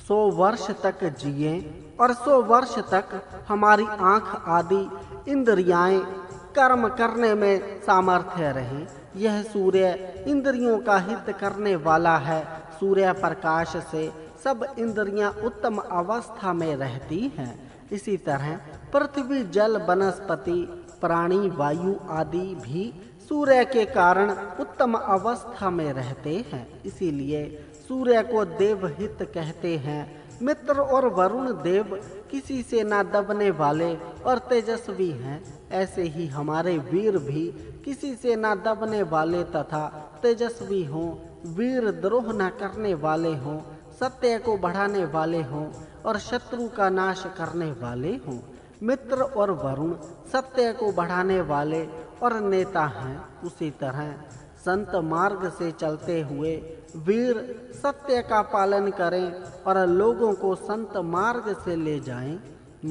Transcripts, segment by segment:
100 वर्ष तक जिए और 100 वर्ष तक हमारी आँख आदि इंद्रियाएं कर्म करने में सामर्थ्य रहे। यह सूर्य इंद्रियों का हित करने वाला है। सूर्य प्रकाश से सब इंद्रियां उत्तम अवस्था में रहती हैं। इसी तरह पृथ्वी, जल, वनस्पति, प्राणी, वायु आदि भी सूर्य के कारण उत्तम अवस्था में रहते हैं। इसीलिए सूर्य को देवहित कहते हैं। मित्र और वरुण देव किसी से न दबने वाले और तेजस्वी हैं। ऐसे ही हमारे वीर भी किसी से न दबने वाले तथा तेजस्वी हों, वीर द्रोह न करने वाले हों, सत्य को बढ़ाने वाले हों और शत्रु का नाश करने वाले हों। मित्र और वरुण सत्य को बढ़ाने वाले और नेता हैं। उसी तरह संत मार्ग से चलते हुए वीर सत्य का पालन करें और लोगों को संत मार्ग से ले जाएं।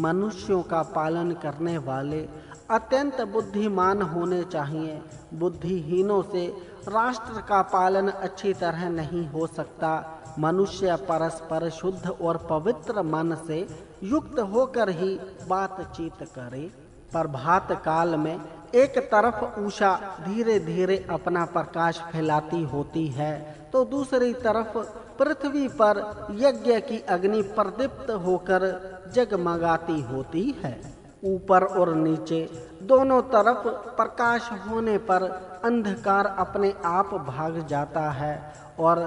मनुष्यों का पालन करने वाले अत्यंत बुद्धिमान होने चाहिए। बुद्धिहीनों से राष्ट्र का पालन अच्छी तरह नहीं हो सकता। मनुष्य परस्पर शुद्ध और पवित्र मन से युक्त होकर ही बातचीत करे। प्रभात काल में एक तरफ उषा धीरे धीरे अपना प्रकाश फैलाती होती है तो दूसरी तरफ पृथ्वी पर यज्ञ की अग्नि प्रदीप्त होकर जगमगाती होती है। ऊपर और नीचे दोनों तरफ प्रकाश होने पर अंधकार अपने आप भाग जाता है और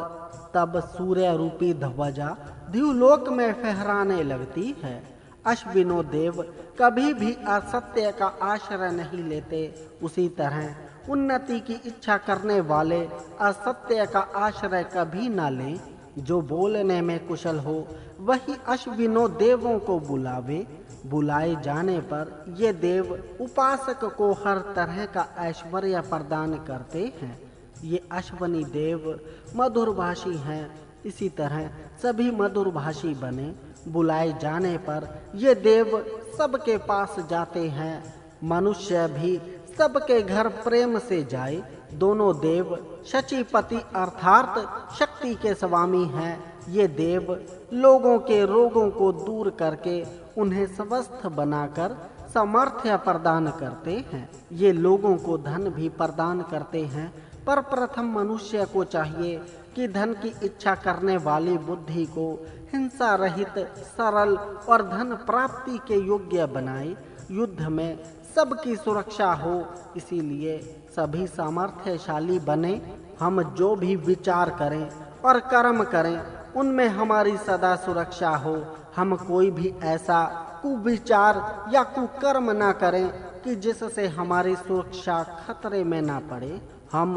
तब सूर्य रूपी ध्वजा द्युलोक में फहराने लगती है। अश्विनो देव कभी भी असत्य का आश्रय नहीं लेते। उसी तरह उन्नति की इच्छा करने वाले असत्य का आश्रय कभी न लें। जो बोलने में कुशल हो वही अश्विनो देवों को बुलावे। बुलाए जाने पर ये देव उपासक को हर तरह का ऐश्वर्य प्रदान करते हैं। ये अश्वनी देव मधुरभाषी हैं। इसी तरह सभी मधुरभाषी बने। बुलाए जाने पर ये देव सबके पास जाते हैं। मनुष्य भी सबके घर प्रेम से जाए। दोनों देव शचीपति अर्थात शक्ति के स्वामी हैं। ये देव लोगों के रोगों को दूर करके उन्हें स्वस्थ बनाकर सामर्थ्य प्रदान करते हैं। ये लोगों को धन भी प्रदान करते हैं। पर प्रथम मनुष्य को चाहिए कि धन की इच्छा करने वाली बुद्धि को हिंसा रहित, सरल और धन प्राप्ति के योग्य बनाए। युद्ध में सबकी सुरक्षा हो, इसीलिए सभी सामर्थ्यशाली बने। हम जो भी विचार करें और कर्म करें उनमें हमारी सदा सुरक्षा हो। हम कोई भी ऐसा कुविचार या कुकर्म न करें कि जिससे हमारी सुरक्षा खतरे में न पड़े। हम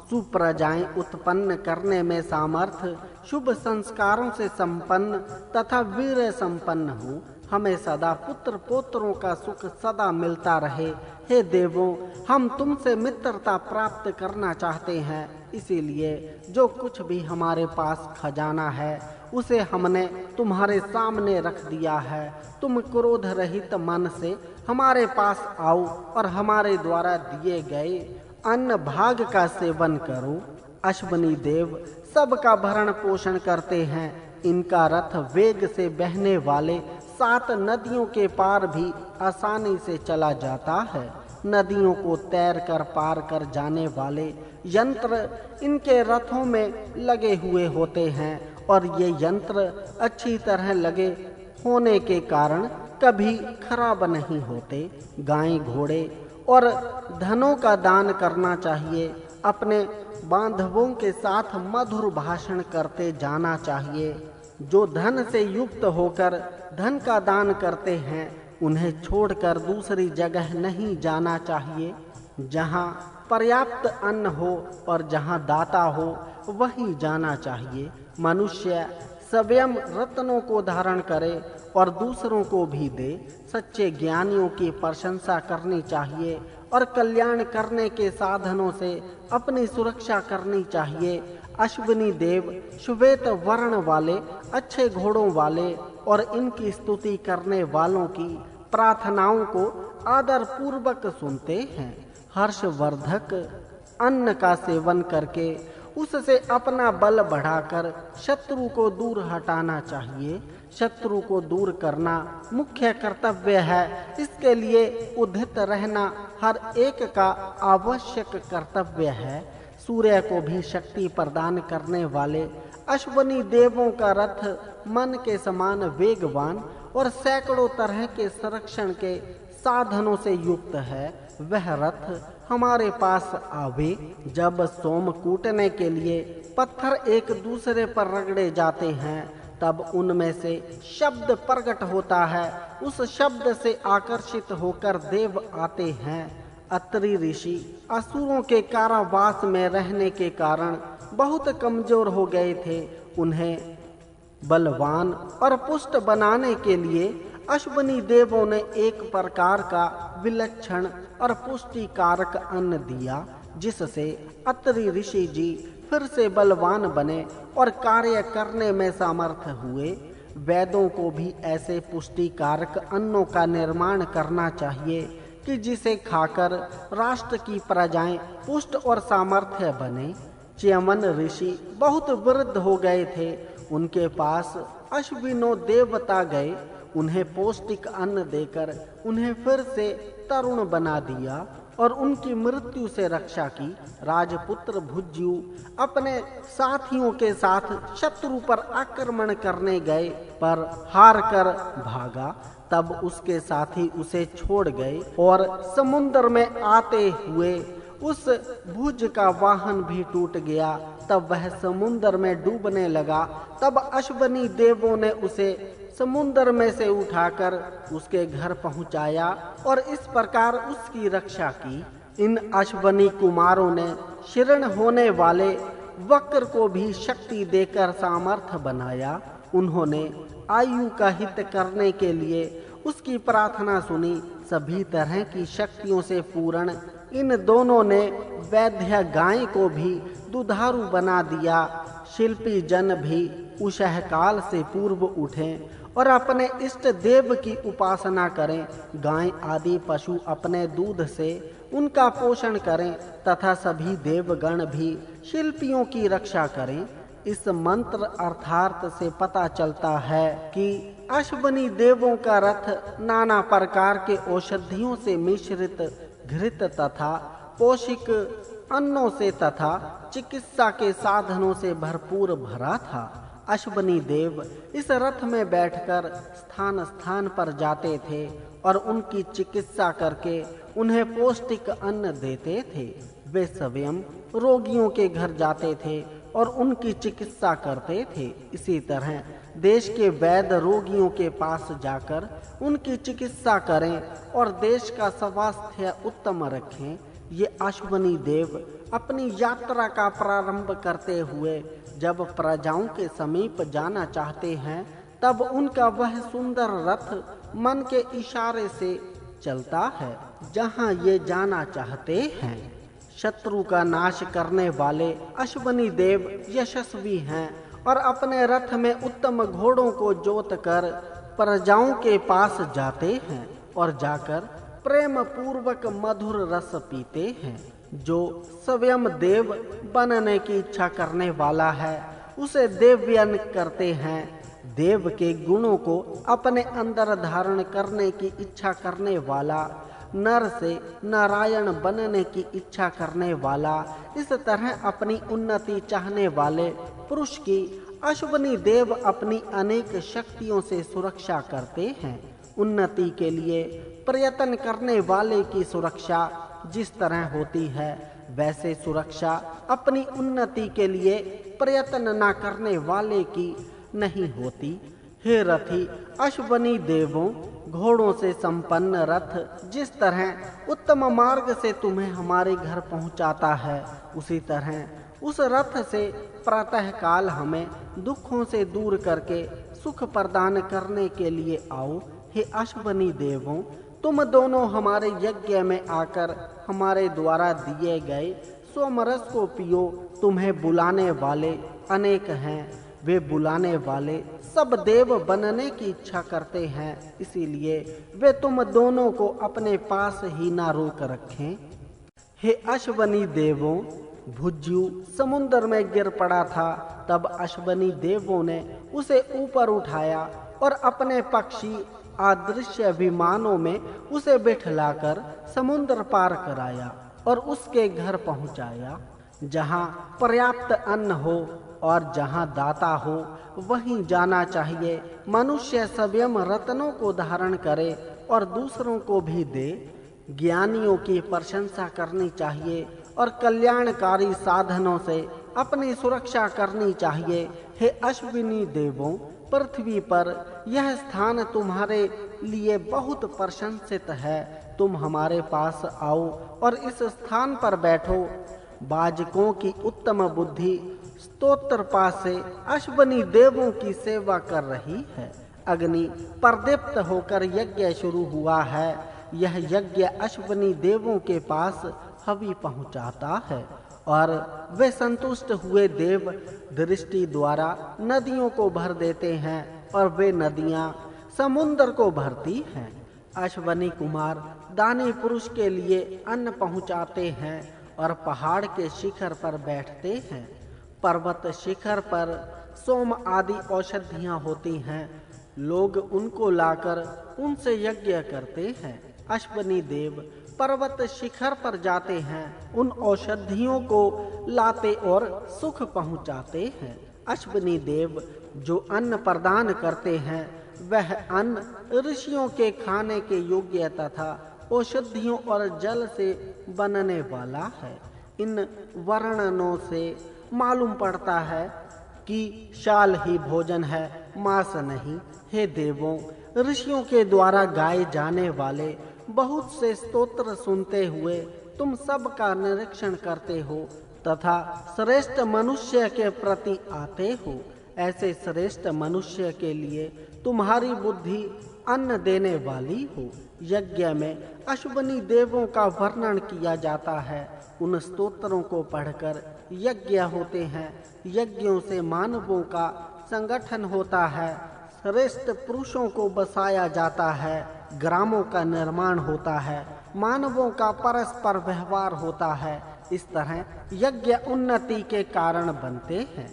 सुप्रजाएं उत्पन्न करने में सामर्थ्य, शुभ संस्कारों से संपन्न तथा वीर संपन्न हो। हमें सदा पुत्र पौत्रों का सुख सदा मिलता रहे। हे देवों, हम तुमसे मित्रता प्राप्त करना चाहते हैं। इसीलिए जो कुछ भी हमारे पास खजाना है उसे हमने तुम्हारे सामने रख दिया है। तुम क्रोध रहित मन से हमारे पास आओ और हमारे द्वारा दिए गए अन्न भाग का सेवन करो। अश्वनी देव सबका भरण पोषण करते हैं। इनका रथ वेग से बहने वाले 7 नदियों के पार भी आसानी से चला जाता है। नदियों को तैर कर पार कर जाने वाले यंत्र इनके रथों में लगे हुए होते हैं और ये यंत्र अच्छी तरह लगे होने के कारण कभी खराब नहीं होते। गाय, घोड़े और धनों का दान करना चाहिए। अपने बांधवों के साथ मधुर भाषण करते जाना चाहिए। जो धन से युक्त होकर धन का दान करते हैं उन्हें छोड़कर दूसरी जगह नहीं जाना चाहिए। जहाँ पर्याप्त अन्न हो और जहाँ दाता हो वहीं जाना चाहिए। मनुष्य स्वयं रत्नों को धारण करे और दूसरों को भी दे। सच्चे ज्ञानियों की प्रशंसा करनी चाहिए और कल्याण करने के साधनों से अपनी सुरक्षा करनी चाहिए। अश्विनी देव श्वेत वर्ण वाले, अच्छे घोड़ों वाले और इनकी स्तुति करने वालों की प्रार्थनाओं को आदर पूर्वक सुनते हैं। हर्षवर्धक अन्न का सेवन करके उससे अपना बल बढ़ाकर शत्रु को दूर हटाना चाहिए। शत्रु को दूर करना मुख्य कर्तव्य है। इसके लिए उद्यत रहना हर एक का आवश्यक कर्तव्य है। सूर्य को भी शक्ति प्रदान करने वाले अश्वनी देवों का रथ मन के समान वेगवान और सैकड़ों तरह के संरक्षण के साधनों से युक्त है। वह रथ हमारे पास आवे। जब सोम कूटने के लिए पत्थर एक दूसरे पर रगड़े जाते हैं तब उनमें से शब्द प्रकट होता है। उस शब्द से आकर्षित होकर देव आते हैं। अत्रि ऋषि असुरों के कारावास में रहने के कारण बहुत कमजोर हो गए थे। उन्हें बलवान और पुष्ट बनाने के लिए अश्वनी देवों ने एक प्रकार का विलक्षण और पुष्टिकारक अन्न दिया, जिससे अत्रि ऋषि जी फिर से बलवान बने और कार्य करने में समर्थ हुए। वेदों को भी ऐसे पुष्टिकारक अन्नों का निर्माण करना चाहिए कि जिसे खाकर राष्ट्र की प्रजाएं पुष्ट और सामर्थ्य बने। च्यवन ऋषि बहुत वृद्ध हो गए थे। उनके पास अश्विनो देवता गए। उन्हें पौष्टिक अन्न देकर उन्हें फिर से तरुण बना दिया और उनकी मृत्यु से रक्षा की। राजपुत्र भुज्यु अपने साथियों के साथ शत्रु पर आक्रमण करने गए पर हार कर भागा। तब उसके साथी उसे छोड़ गए और समुद्र में आते हुए उस भुज का वाहन भी टूट गया। तब वह समुद्र में डूबने लगा। तब अश्वनी देवों ने उसे समुद्र में से उठाकर उसके घर पहुंचाया और इस प्रकार उसकी रक्षा की। इन अश्वनी कुमारों ने शरण होने वाले वक्र को भी शक्ति देकर सामर्थ्य बनाया। उन्होंने आयु का हित करने के लिए उसकी प्रार्थना सुनी। सभी तरह की शक्तियों से पूर्ण इन दोनों ने वैद्य गाय को भी दुधारू बना दिया। शिल्पी जन भी उषः काल से पूर्व उठें और अपने इष्ट देव की उपासना करें। गाय आदि पशु अपने दूध से उनका पोषण करें तथा सभी देवगण भी शिल्पियों की रक्षा करें। इस मंत्र अर्थार्थ से पता चलता है कि अश्वनी देवों का रथ नाना प्रकार के औषधियों से मिश्रित घृत तथा पौष्टिक अन्नों से तथा चिकित्सा के साधनों से भरपूर भरा था। अश्वनी देव इस रथ में बैठकर स्थान स्थान पर जाते थे और उनकी चिकित्सा करके उन्हें पौष्टिक अन्न देते थे। वे स्वयं रोगियों के घर जाते थे और उनकी चिकित्सा करते थे। इसी तरह देश के वैद्य रोगियों के पास जाकर उनकी चिकित्सा करें और देश का स्वास्थ्य उत्तम रखें। ये अश्वनी देव अपनी यात्रा का प्रारंभ करते हुए जब प्रजाओं के समीप जाना चाहते हैं तब उनका वह सुंदर रथ मन के इशारे से चलता है जहां ये जाना चाहते हैं। शत्रु का नाश करने वाले अश्वनी देव यशस्वी हैं और अपने रथ में उत्तम घोड़ों को जोत कर प्रजाओं के पास जाते हैं और जाकर प्रेम पूर्वक मधुर रस पीते हैं। जो स्वयं देव बनने की इच्छा करने वाला है उसे देव्यन करते हैं। देव के गुणों को अपने अंदर धारण करने की इच्छा करने वाला, नर से नारायण बनने की इच्छा करने वाला, इस तरह अपनी उन्नति चाहने वाले पुरुष की अश्वनी देव अपनी अनेक शक्तियों से सुरक्षा करते हैं। उन्नति के लिए प्रयत्न करने वाले की सुरक्षा जिस तरह होती है वैसे सुरक्षा अपनी उन्नति के लिए प्रयत्न न करने वाले की नहीं होती। हे रथी अश्वनी देवों, घोड़ों से संपन्न रथ जिस तरह उत्तम मार्ग से तुम्हें हमारे घर पहुंचाता है, उसी तरह उस रथ से प्रातः काल हमें दुखों से दूर करके सुख प्रदान करने के लिए आओ। हे अश्वनी देवों, तुम दोनों हमारे यज्ञ में आकर हमारे द्वारा दिए गए सोमरस को पियो। तुम्हें बुलाने वाले अनेक हैं, वे बुलाने वाले सब देव बनने की इच्छा करते हैं, इसीलिए वे तुम दोनों को अपने पास ही ना रोक रखें। हे अश्वनी देवों, भुज्यू समुद्र में गिर पड़ा था, तब अश्वनी देवों ने उसे ऊपर उठाया और अपने पक्षी अदृश्य विमानों में उसे बिठलाकर समुद्र पार कराया और उसके घर पहुंचाया। जहां पर्याप्त अन्न हो और जहां दाता हो वहीं जाना चाहिए। मनुष्य स्वयं रत्नों को धारण करे और दूसरों को भी दे। ज्ञानियों की प्रशंसा करनी चाहिए और कल्याणकारी साधनों से अपनी सुरक्षा करनी चाहिए। हे अश्विनी देवों, पृथ्वी पर यह स्थान तुम्हारे लिए बहुत प्रशंसित है। तुम हमारे पास आओ और इस स्थान पर बैठो। बाजकों की उत्तम बुद्धि स्तोत्र पास से अश्विनी देवों की सेवा कर रही है। अग्नि प्रदीप्त होकर यज्ञ शुरू हुआ है। यह यज्ञ अश्विनी देवों के पास हवि पहुंचाता है और वे संतुष्ट हुए देव दृष्टि द्वारा नदियों को भर देते हैं और वे नदियां समुद्र को भरती हैं। अश्विनी कुमार दानी पुरुष के लिए अन्न पहुंचाते हैं और पहाड़ के शिखर पर बैठते हैं। पर्वत शिखर पर सोम आदि औषधियां होती हैं। लोग उनको लाकर उनसे यज्ञ करते हैं। अश्विनी देव पर्वत शिखर पर जाते हैं, उन औषधियों को लाते और सुख पहुंचाते हैं। अश्विनी देव जो अन्न प्रदान करते हैं वह अन्न ऋषियों के खाने के योग्य तथा औषधियों और जल से बनने वाला है। इन वर्णनों से मालूम पड़ता है कि शाल ही भोजन है, मांस नहीं। हे देवों, ऋषियों के द्वारा गाए जाने वाले बहुत से स्तोत्र सुनते हुए तुम सब का निरीक्षण करते हो तथा श्रेष्ठ मनुष्य के प्रति आते हो। ऐसे श्रेष्ठ मनुष्य के लिए तुम्हारी बुद्धि अन्न देने वाली हो। यज्ञ में अश्विनी देवों का वर्णन किया जाता है। उन स्तोत्रों को पढ़कर यज्ञ होते हैं। यज्ञों से मानवों का संगठन होता है। श्रेष्ठ पुरुषों को बसाया जाता है। ग्रामों का निर्माण होता है। मानवों का परस्पर व्यवहार होता है। इस तरह यज्ञ उन्नति के कारण बनते हैं।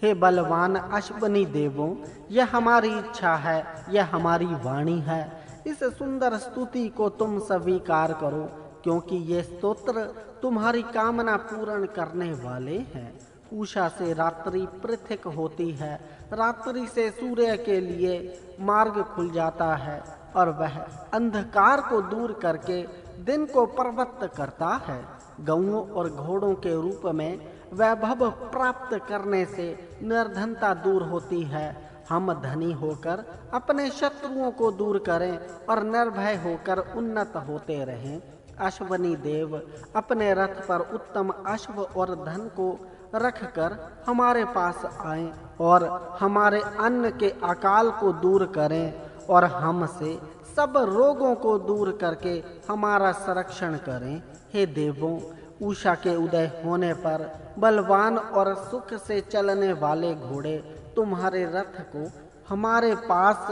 हे बलवान अश्विनी देवों, यह हमारी इच्छा है, यह हमारी वाणी है। इस सुंदर स्तुति को तुम स्वीकार करो, क्योंकि ये स्तोत्र तुम्हारी कामना पूर्ण करने वाले हैं। उषा से रात्रि पृथक होती है। रात्रि से सूर्य के लिए मार्ग खुल जाता है और वह अंधकार को दूर करके दिन को प्रवृत्त करता है। गौओं और घोड़ों के रूप में वैभव प्राप्त करने से निर्धनता दूर होती है। हम धनी होकर अपने शत्रुओं को दूर करें और निर्भय होकर उन्नत होते रहें। अश्विनी देव अपने रथ पर उत्तम अश्व और धन को रखकर हमारे पास आएं और हमारे अन्न के अकाल को दूर करें और हमसे सब रोगों को दूर करके हमारा संरक्षण करें। हे देवों, उषा के उदय होने पर बलवान और सुख से चलने वाले घोड़े तुम्हारे रथ को हमारे पास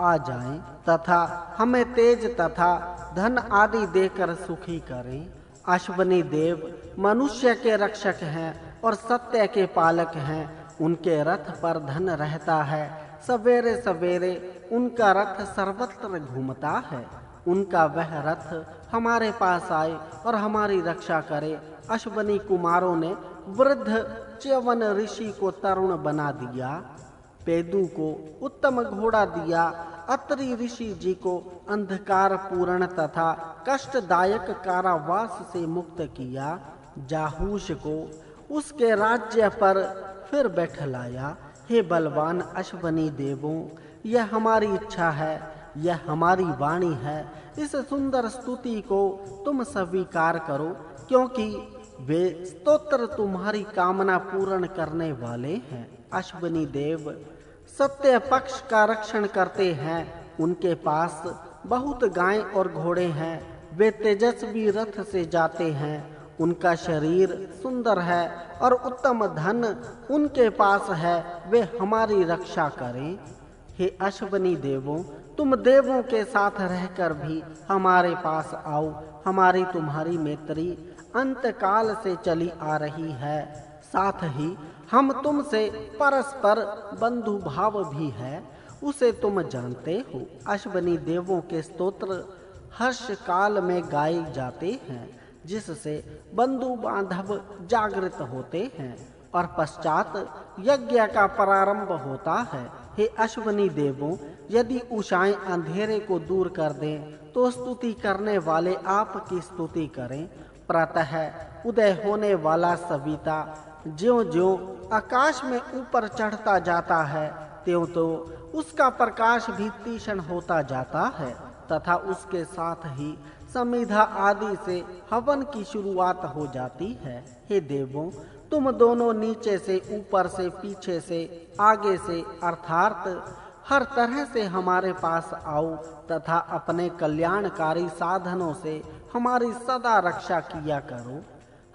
आ जाएं तथा हमें तेज तथा धन आदि देकर सुखी करें। अश्विनी देव मनुष्य के रक्षक हैं और सत्य के पालक हैं। उनके रथ पर धन रहता है। सवेरे सवेरे उनका रथ सर्वत्र घूमता है। उनका वह रथ हमारे पास आए और हमारी रक्षा करे। अश्विनी कुमारों ने वृद्ध च्यवन ऋषि को तरुण बना दिया। पेदु को उत्तम घोड़ा दिया। अत्रि ऋषि जी को अंधकार पूर्ण तथा कष्टदायक कारावास से मुक्त किया। जाहूश को उसके राज्य पर फिर बैठलाया। हे बलवान अश्विनी देवों, यह हमारी इच्छा है, यह हमारी वाणी है। इस सुंदर स्तुति को तुम स्वीकार करो, क्योंकि वे स्तोत्र तुम्हारी कामना पूर्ण करने वाले हैं। अश्विनी देव सत्य पक्ष का रक्षण करते हैं। उनके पास बहुत गाय और घोड़े हैं। वे तेजस्वी रथ से जाते हैं। उनका शरीर सुंदर है और उत्तम धन उनके पास है। वे हमारी रक्षा करें। हे अश्विनी देवों, तुम देवों के साथ रहकर भी हमारे पास आओ। हमारी तुम्हारी मैत्री अंतकाल से चली आ रही है। साथ ही हम तुमसे परस्पर बंधु भाव भी है, उसे तुम जानते हो। अश्वनी देवों के स्तोत्र हर्ष काल में गाए जाते हैं, जिससे बंधु बांधव जागृत होते हैं और पश्चात यज्ञ का प्रारंभ होता है। हे अश्वनी देवों, यदि उषाएं अंधेरे को दूर कर दें तो स्तुति करने वाले आपकी स्तुति करें। प्रातः उदय होने वाला सविता ज्यों-ज्यों आकाश में ऊपर चढ़ता जाता है, त्यों-त्यों उसका प्रकाश भी तीक्ष्ण होता जाता है तथा उसके साथ ही समिधा आदि से हवन की शुरुआत हो जाती है। हे देवों, तुम दोनों नीचे से, ऊपर से, पीछे से, आगे से अर्थात हर तरह से हमारे पास आओ तथा अपने कल्याणकारी साधनों से हमारी सदा रक्षा किया करो।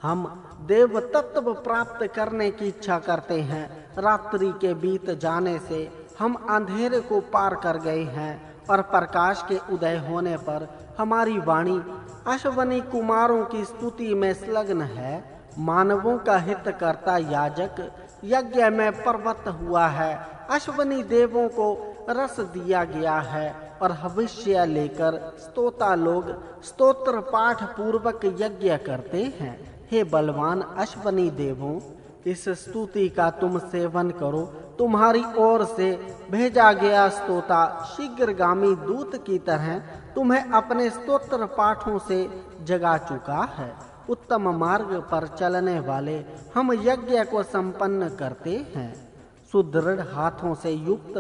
हम देव तत्व प्राप्त करने की इच्छा करते हैं। रात्रि के बीत जाने से हम अंधेरे को पार कर गए हैं और प्रकाश के उदय होने पर हमारी वाणी अश्वनी कुमारों की स्तुति में संलग्न है। मानवों का हित करता याजक यज्ञ में प्रवृत्त हुआ है। अश्वनी देवों को रस दिया गया है और हविष्य लेकर स्तोता लोग स्तोत्र पाठ पूर्वक यज्ञ करते हैं। हे बलवान अश्वनी देवों, इस स्तुति का तुम सेवन करो। तुम्हारी ओर से भेजा गया स्तोता शीघ्रगामी दूत की तरह तुम्हें अपने स्तोत्र पाठों से जगा चुका है। उत्तम मार्ग पर चलने वाले हम यज्ञ को संपन्न करते हैं। सुदृढ़ हाथों से युक्त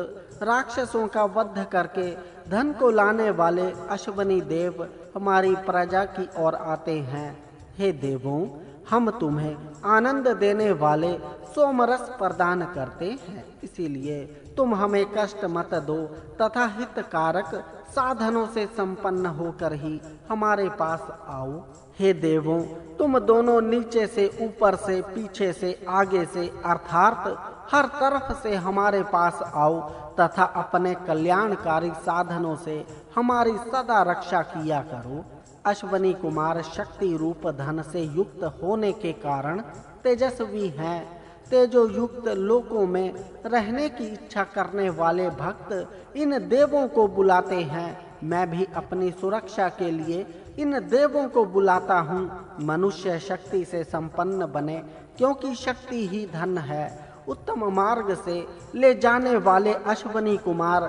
राक्षसों का वध करके धन को लाने वाले अश्वनी देव हमारी प्रजा की ओर आते हैं। हे देवों, हम तुम्हें आनंद देने वाले सोमरस प्रदान करते हैं, इसीलिए तुम हमें कष्ट मत दो तथा हितकारक साधनों से संपन्न होकर ही हमारे पास आओ। हे देवों, तुम दोनों नीचे से, ऊपर से, पीछे से, आगे से अर्थात हर तरफ से हमारे पास आओ तथा अपने कल्याणकारी साधनों से हमारी सदा रक्षा किया करो। अश्वनी कुमार शक्ति रूप धन से युक्त होने के कारण तेजस्वी हैं। तेजो युक्त लोकों में रहने की इच्छा करने वाले भक्त इन देवों को बुलाते हैं। मैं भी अपनी सुरक्षा के लिए इन देवों को बुलाता हूँ। मनुष्य शक्ति से संपन्न बने, क्योंकि शक्ति ही धन है। उत्तम मार्ग से ले जाने वाले अश्वनी कुमार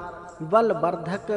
बलवर्धक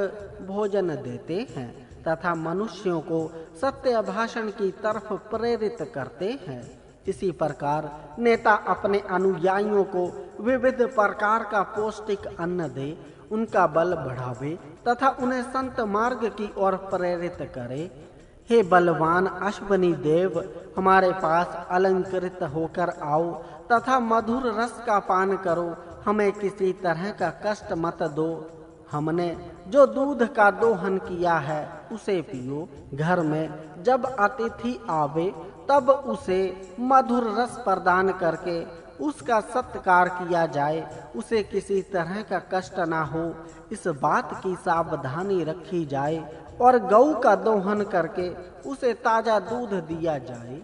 भोजन देते हैं तथा मनुष्यों को सत्य भाषण की तरफ प्रेरित करते हैं। इसी प्रकार नेता अपने अनुयायियों को विविध प्रकार का पौष्टिक अन्न दे, उनका बल बढ़ावे तथा उन्हें संत मार्ग की ओर प्रेरित करे। हे बलवान अश्वनी देव, हमारे पास अलंकृत होकर आओ तथा मधुर रस का पान करो। हमें किसी तरह का कष्ट मत दो। हमने जो दूध का दोहन किया है उसे पियो। घर में जब अतिथि आवे तब उसे मधुर रस प्रदान करके उसका सत्कार किया जाए। उसे किसी तरह का कष्ट ना हो, इस बात की सावधानी रखी जाए और गऊ का दोहन करके उसे ताजा दूध दिया जाए।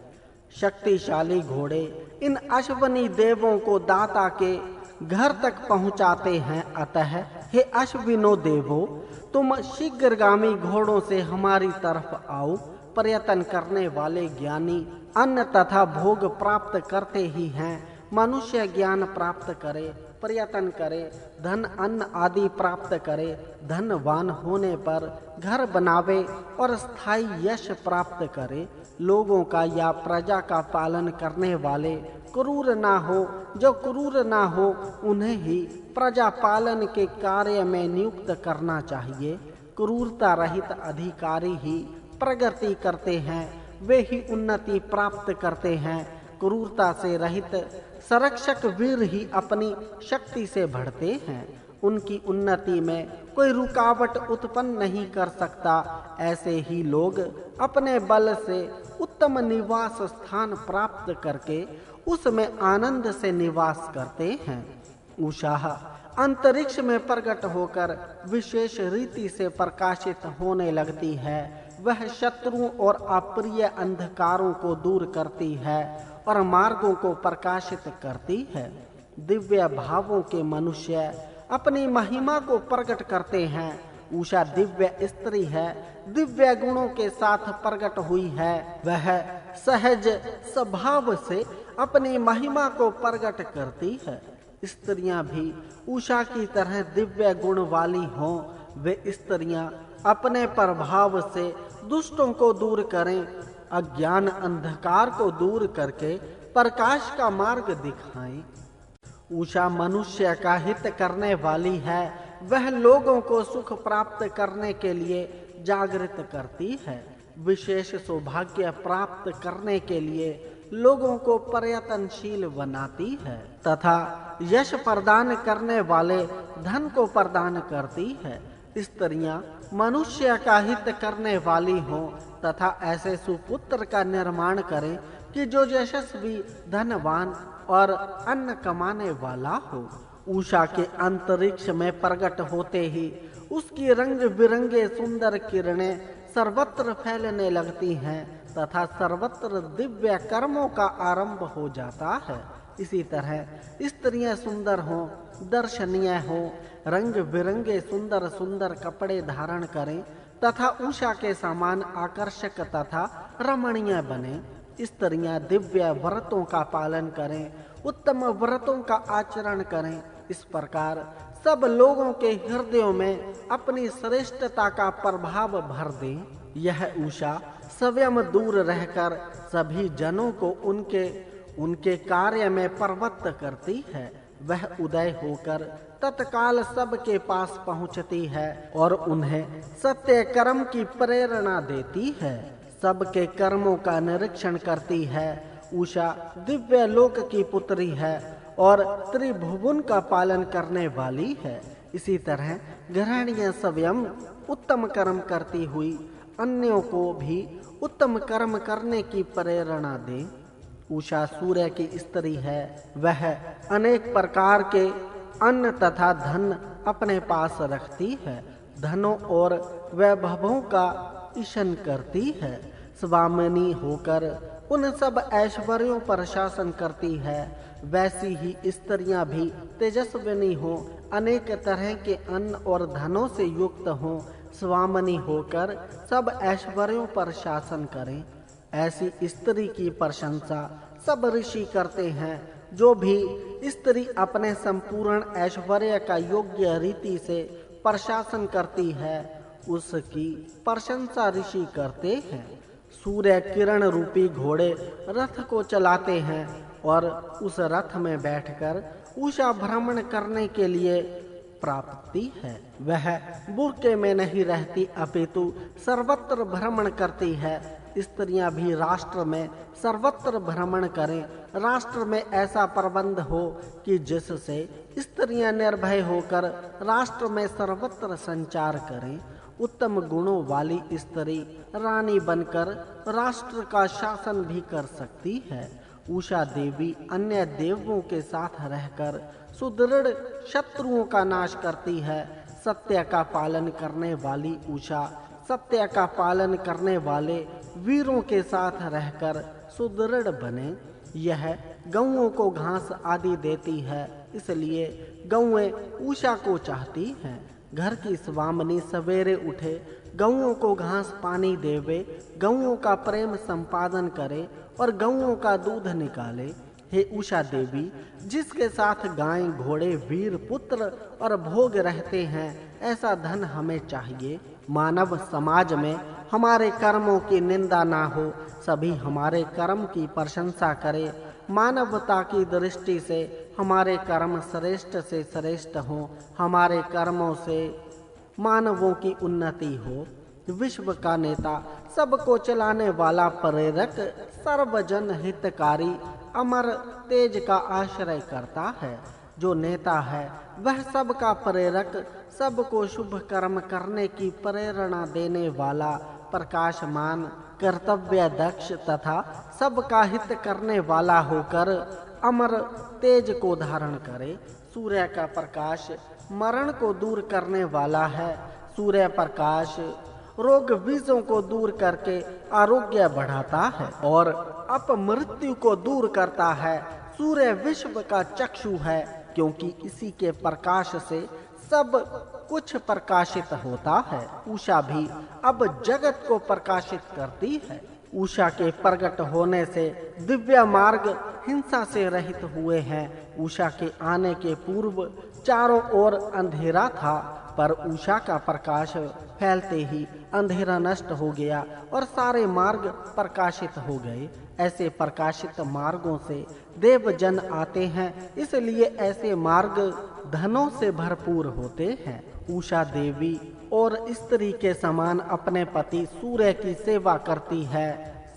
शक्तिशाली घोड़े इन अश्वनी देवों को दाता के घर तक पहुंचाते हैं। अतः हे अश्विनो देवो, तुम शीघ्रगामी घोड़ों से हमारी तरफ आओ। पर्यटन करने वाले ज्ञानी अन्न तथा भोग प्राप्त करते ही हैं। मनुष्य ज्ञान प्राप्त करे, पर्यटन करे, धन अन्न आदि प्राप्त करे, धनवान होने पर घर बनावे और स्थायी यश प्राप्त करे। लोगों का या प्रजा का पालन करने वाले क्रूर ना हो। जो क्रूर ना हो उन्हें ही प्रजा पालन के कार्य में नियुक्त करना चाहिए। क्रूरता रहित अधिकारी ही प्रगति करते हैं, वे ही उन्नति प्राप्त करते हैं। क्रूरता से रहित संरक्षक वीर ही अपनी शक्ति से बढ़ते हैं। उनकी उन्नति में कोई रुकावट उत्पन्न नहीं कर सकता। ऐसे ही लोग अपने बल से उत्तम निवास स्थान प्राप्त करके उसमें आनंद से निवास करते हैं। उषा अंतरिक्ष में प्रकट होकर विशेष रीति से प्रकाशित होने लगती है। वह शत्रुओं और अप्रिय अंधकारों को दूर करती है और मार्गों को प्रकाशित करती है। दिव्य भावों के मनुष्य अपनी महिमा को प्रकट करते हैं। उषा दिव्य स्त्री है, दिव्य गुणों के साथ प्रकट हुई है। वह सहज स्वभाव से अपनी महिमा को प्रकट करती है। स्त्रियां भी उषा की तरह दिव्य गुण वाली हों। वे स्त्रियां अपने प्रभाव से दुष्टों को दूर करें, अज्ञान अंधकार को दूर करके प्रकाश का मार्ग दिखाएं। उषा मनुष्य का हित करने वाली है। वह लोगों को सुख प्राप्त करने के लिए जागृत करती है। विशेष सौभाग्य प्राप्त करने के लिए लोगों को प्रयत्नशील बनाती है तथा यश प्रदान करने वाले धन को प्रदान करती है। स्त्रियां मनुष्य का हित करने वाली हों तथा ऐसे सुपुत्र का निर्माण करें कि जो यशस्वी, धनवान और अन्न कमाने वाला हो। उषा के अंतरिक्ष में प्रकट होते ही उसकी रंग बिरंगे सुंदर किरणें सर्वत्र फैलने लगती हैं तथा सर्वत्र दिव्य कर्मों का आरंभ हो जाता है। इसी तरह स्त्रियां सुंदर हों, दर्शनीय हों, रंग बिरंगे सुंदर सुंदर कपड़े धारण करें तथा उषा के समान आकर्षक तथा रमणीय बने। स्त्रियां दिव्य व्रतों का पालन करें, उत्तम व्रतों का आचरण करें। इस प्रकार सब लोगों के हृदयों में अपनी श्रेष्ठता का प्रभाव भर दें। यह उषा स्वयं दूर रहकर सभी जनों को उनके कार्य में प्रवृत्त करती है। वह उदय होकर तत्काल सबके पास पहुंचती है और उन्हें सत्य कर्म की प्रेरणा देती है। सबके कर्मों का निरीक्षण करती है। उषा दिव्य लोक की पुत्री है और त्रिभुवन का पालन करने वाली है। इसी तरह गृहिणियां स्वयं उत्तम कर्म करती हुई अन्यों को भी उत्तम कर्म करने की प्रेरणा दे। उषा सूर्य की स्त्री है। वह अनेक प्रकार के अन्न तथा धन अपने पास रखती है। धनों और वैभवों का ईशन करती है। स्वामिनी होकर उन सब ऐश्वर्यों पर शासन करती है। वैसी ही स्त्रियां भी तेजस्विनी हो, अनेक तरह के अन्न और धनों से युक्त हो, स्वामिनी होकर सब ऐश्वर्यों पर शासन करें। ऐसी स्त्री की प्रशंसा सब ऋषि करते हैं। जो भी स्त्री अपने संपूर्ण ऐश्वर्य का योग्य रीति से प्रशासन करती है, उसकी प्रशंसा ऋषि करते हैं। सूर्य किरण रूपी घोड़े रथ को चलाते हैं और उस रथ में बैठकर उषा भ्रमण करने के लिए प्राप्ति है। वह बुर्के में नहीं रहती अपितु सर्वत्र भ्रमण करती है। स्त्रियां भी राष्ट्र में सर्वत्र भ्रमण करें। राष्ट्र में ऐसा प्रबंध हो कि जिससे स्त्रियां निर्भय होकर राष्ट्र में सर्वत्र संचार करें। उत्तम गुणों वाली स्त्री रानी बनकर राष्ट्र का शासन भी कर सकती है। उषा देवी अन्य देवों के साथ रहकर सुदृढ़ शत्रुओं का नाश करती है। सत्य का पालन करने वाली उषा सत्य का पालन करने वाले वीरों के साथ रहकर सुदृढ़ बने। यह गौओं को घास आदि देती है, इसलिए गौएं उषा को चाहती हैं। घर की स्वामिनी सवेरे उठे, गौओं को घास पानी देवे, गौओं का प्रेम संपादन करे और गौओं का दूध निकाले। हे उषा देवी, जिसके साथ गाय, घोड़े, वीर, पुत्र और भोग रहते हैं, ऐसा धन हमें चाहिए। मानव समाज में हमारे कर्मों की निंदा ना हो, सभी हमारे कर्म की प्रशंसा करें। मानवता की दृष्टि से हमारे कर्म श्रेष्ठ से श्रेष्ठ हों, हमारे कर्मों से मानवों की उन्नति हो। विश्व का नेता, सबको चलाने वाला प्रेरक, सर्वजन हितकारी, अमर तेज का आश्रय करता है। जो नेता है वह सबका प्रेरक, सबको शुभ कर्म करने की प्रेरणा देने वाला, प्रकाशमान, कर्तव्य दक्ष तथा सबका हित करने वाला होकर अमर तेज को धारण करे। सूर्य का प्रकाश मरण को दूर करने वाला है। सूर्य प्रकाश रोग बीजों को दूर करके आरोग्य बढ़ाता है और अपमृत्यु को दूर करता है। सूर्य विश्व का चक्षु है, क्योंकि इसी के प्रकाश से सब कुछ प्रकाशित होता है। उषा भी अब जगत को प्रकाशित करती है। उषा के प्रकट होने से दिव्य मार्ग हिंसा से रहित हुए हैं। उषा के आने के पूर्व चारों ओर अंधेरा था, पर उषा का प्रकाश फैलते ही अंधेरा नष्ट हो गया और सारे मार्ग प्रकाशित हो गए। ऐसे प्रकाशित मार्गों से देव जन आते हैं, इसलिए ऐसे मार्ग धनों से भरपूर होते हैं। उषा देवी और स्त्री के समान अपने पति सूर्य की सेवा करती है।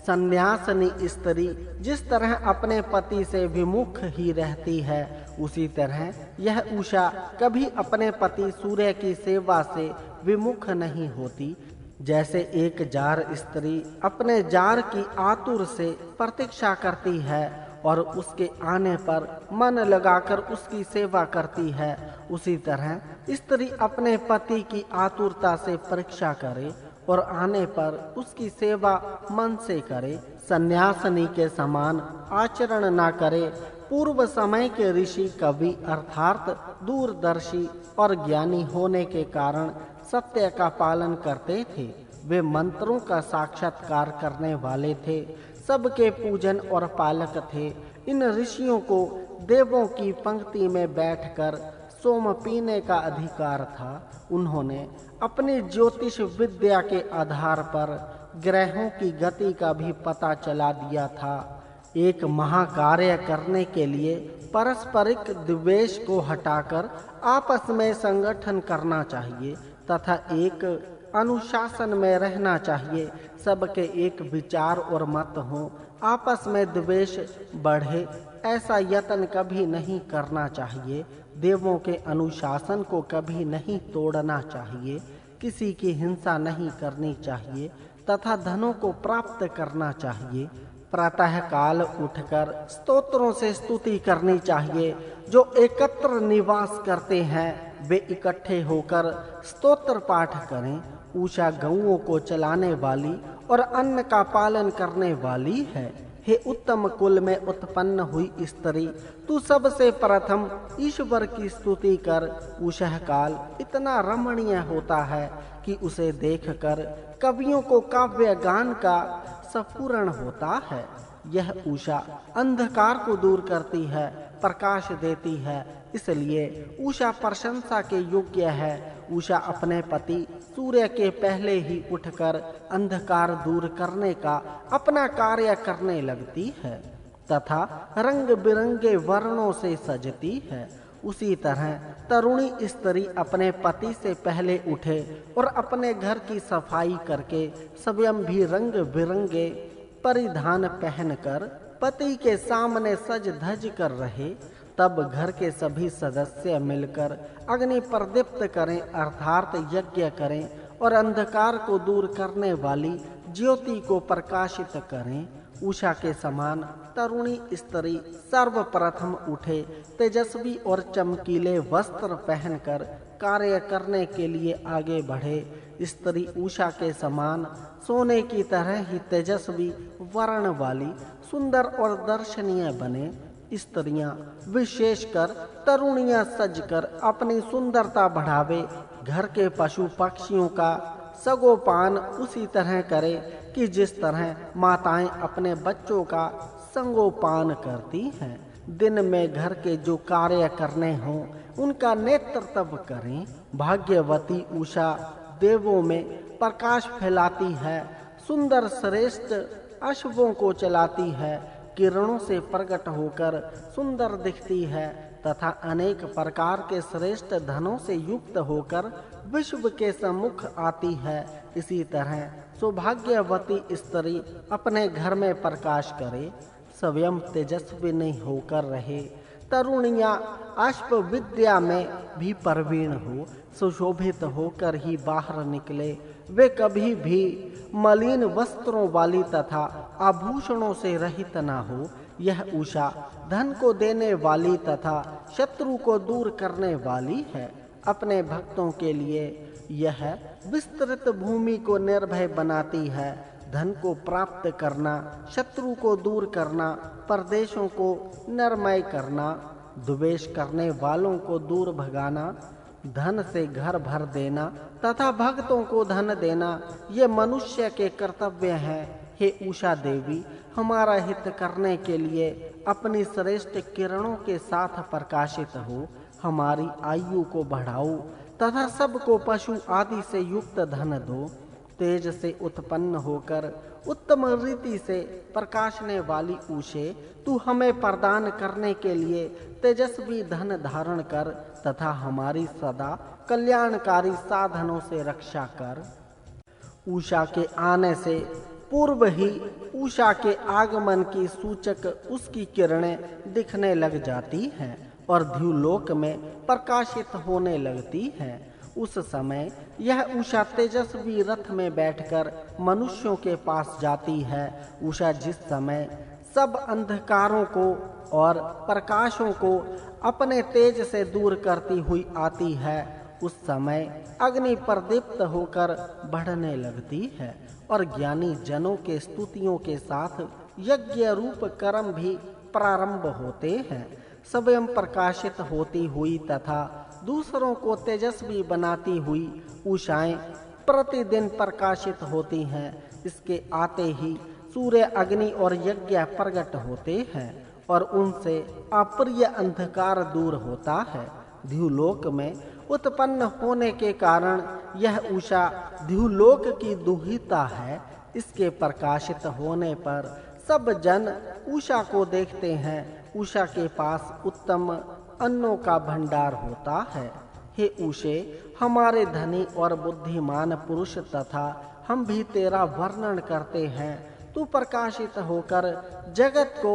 सन्यासिनी स्त्री जिस तरह अपने पति से विमुख ही रहती है, उसी तरह यह उषा कभी अपने पति सूर्य की सेवा से विमुख नहीं होती। जैसे एक जार स्त्री अपने जार की आतुर से प्रतीक्षा करती है और उसके आने पर मन लगाकर उसकी सेवा करती है, उसी तरह स्त्री अपने पति की आतुरता से परीक्षा करे और आने पर उसकी सेवा मन से करे। सन्यासिनी के समान आचरण न करे। पूर्व समय के ऋषि कवि अर्थात दूरदर्शी और ज्ञानी होने के कारण सत्य का पालन करते थे। वे मंत्रों का साक्षात्कार करने वाले थे, सबके पूजन और पालक थे। इन ऋषियों को देवों की पंक्ति में बैठकर सोम पीने का अधिकार था। उन्होंने अपनी ज्योतिष विद्या के आधार पर ग्रहों की गति का भी पता चला दिया था। एक महाकार्य करने के लिए पारस्परिक द्वेष को हटाकर आपस में संगठन करना चाहिए तथा एक अनुशासन में रहना चाहिए। सबके एक विचार और मत हो, आपस में द्वेष बढ़े, ऐसा यत्न कभी नहीं करना चाहिए। देवों के अनुशासन को कभी नहीं तोड़ना चाहिए। किसी की हिंसा नहीं करनी चाहिए तथा धनों को प्राप्त करना चाहिए। प्रातः काल उठकर स्तोत्रों से स्तुति करनी चाहिए। जो एकत्र निवास करते हैं वे इकट्ठे होकर स्तोत्र पाठ करें। उषा गौओं को चलाने वाली और अन्न का पालन करने वाली है। हे उत्तम कुल में उत्पन्न हुई स्त्री, तू सबसे प्रथम ईश्वर की स्तुति कर। उषः काल इतना रमणीय होता है कि उसे देखकर कवियों को काव्य गान का स्फुरण होता है। यह उषा अंधकार को दूर करती है, प्रकाश देती है, इसलिए उषा प्रशंसा के योग्य है। उषा अपने पति सूर्य के पहले ही उठकर अंधकार दूर करने का अपना कार्य करने लगती है तथा रंग बिरंगे वर्णों से सजती है। उसी तरह तरुणी स्त्री अपने पति से पहले उठे और अपने घर की सफाई करके स्वयं भी रंग बिरंगे परिधान पहनकर पति के सामने सज धज कर रहे। तब घर के सभी सदस्य मिलकर अग्नि प्रदीप्त करें अर्थात यज्ञ करें और अंधकार को दूर करने वाली ज्योति को प्रकाशित करें। उषा के समान तरुणी स्त्री सर्वप्रथम उठे, तेजस्वी और चमकीले वस्त्र पहनकर कार्य करने के लिए आगे बढ़े। स्त्री उषा के समान सोने की तरह ही तेजस्वी वर्ण वाली सुंदर और दर्शनीय बने। स्त्रियां विशेषकर तरुणियां सजकर अपनी सुंदरता बढ़ावे। घर के पशु पक्षियों का सगोपान उसी तरह करे कि जिस तरह माताएं अपने बच्चों का संगोपान करती हैं। दिन में घर के जो कार्य करने हों उनका नेतृत्व करें। भाग्यवती उषा देवों में प्रकाश फैलाती है, सुंदर श्रेष्ठ अश्वों को चलाती है, किरणों से प्रकट होकर सुंदर दिखती है तथा अनेक प्रकार के श्रेष्ठ धनों से युक्त होकर विश्व के सम्मुख आती है। इसी तरह सौभाग्यवती स्त्री अपने घर में प्रकाश करे, स्वयं तेजस्वी नहीं होकर रहे। तरुणियां अश्व विद्या में भी प्रवीण हो, सुशोभित होकर ही बाहर निकले। वे कभी भी मलिन वस्त्रों वाली तथा आभूषणों से रहित न हो। यह उषा धन को देने वाली तथा शत्रु को दूर करने वाली है। अपने भक्तों के लिए यह विस्तृत भूमि को निर्भय बनाती है। धन को प्राप्त करना, शत्रु को दूर करना, परदेशों को निर्मय करना, द्वेष करने वालों को दूर भगाना, धन से घर भर देना तथा भक्तों को धन देना, ये मनुष्य के कर्तव्य हैं। हे उषा देवी, हमारा हित करने के लिए अपनी श्रेष्ठ किरणों के साथ प्रकाशित हो, हमारी आयु को बढ़ाओ तथा सबको पशु आदि से युक्त धन दो। तेज से उत्पन्न होकर उत्तम रीति से प्रकाशने वाली उषे, तू हमें प्रदान करने के लिए तेजस्वी धन धारण कर तथा हमारी सदा कल्याणकारी साधनों से रक्षा कर। उषा के आने से पूर्व ही उषा के आगमन की सूचक उसकी किरणें दिखने लग जाती हैं और द्युलोक में प्रकाशित होने लगती हैं। उस समय यह उषा तेजस्वी रथ में बैठकर मनुष्यों के पास जाती है। उषा जिस समय सब अंधकारों को और प्रकाशों को अपने तेज से दूर करती हुई आती है, उस समय अग्नि प्रदीप्त होकर बढ़ने लगती है और ज्ञानी जनों के स्तुतियों के साथ यज्ञ रूप कर्म भी प्रारंभ होते हैं। स्वयं प्रकाशित होती हुई तथा दूसरों को तेजस्वी बनाती हुई उषाएं प्रतिदिन प्रकाशित होती हैं। इसके आते ही सूर्य, अग्नि और यज्ञ प्रकट होते हैं और उनसे अप्रिय अंधकार दूर होता है। द्युलोक में उत्पन्न होने के कारण यह उषा द्युलोक की दुहिता है। इसके प्रकाशित होने पर सब जन उषा को देखते हैं। उषा के पास उत्तम अन्नों का भंडार होता है। हे उषे, हमारे धनी और बुद्धिमान पुरुष तथा हम भी तेरा वर्णन करते हैं। तू प्रकाशित होकर जगत को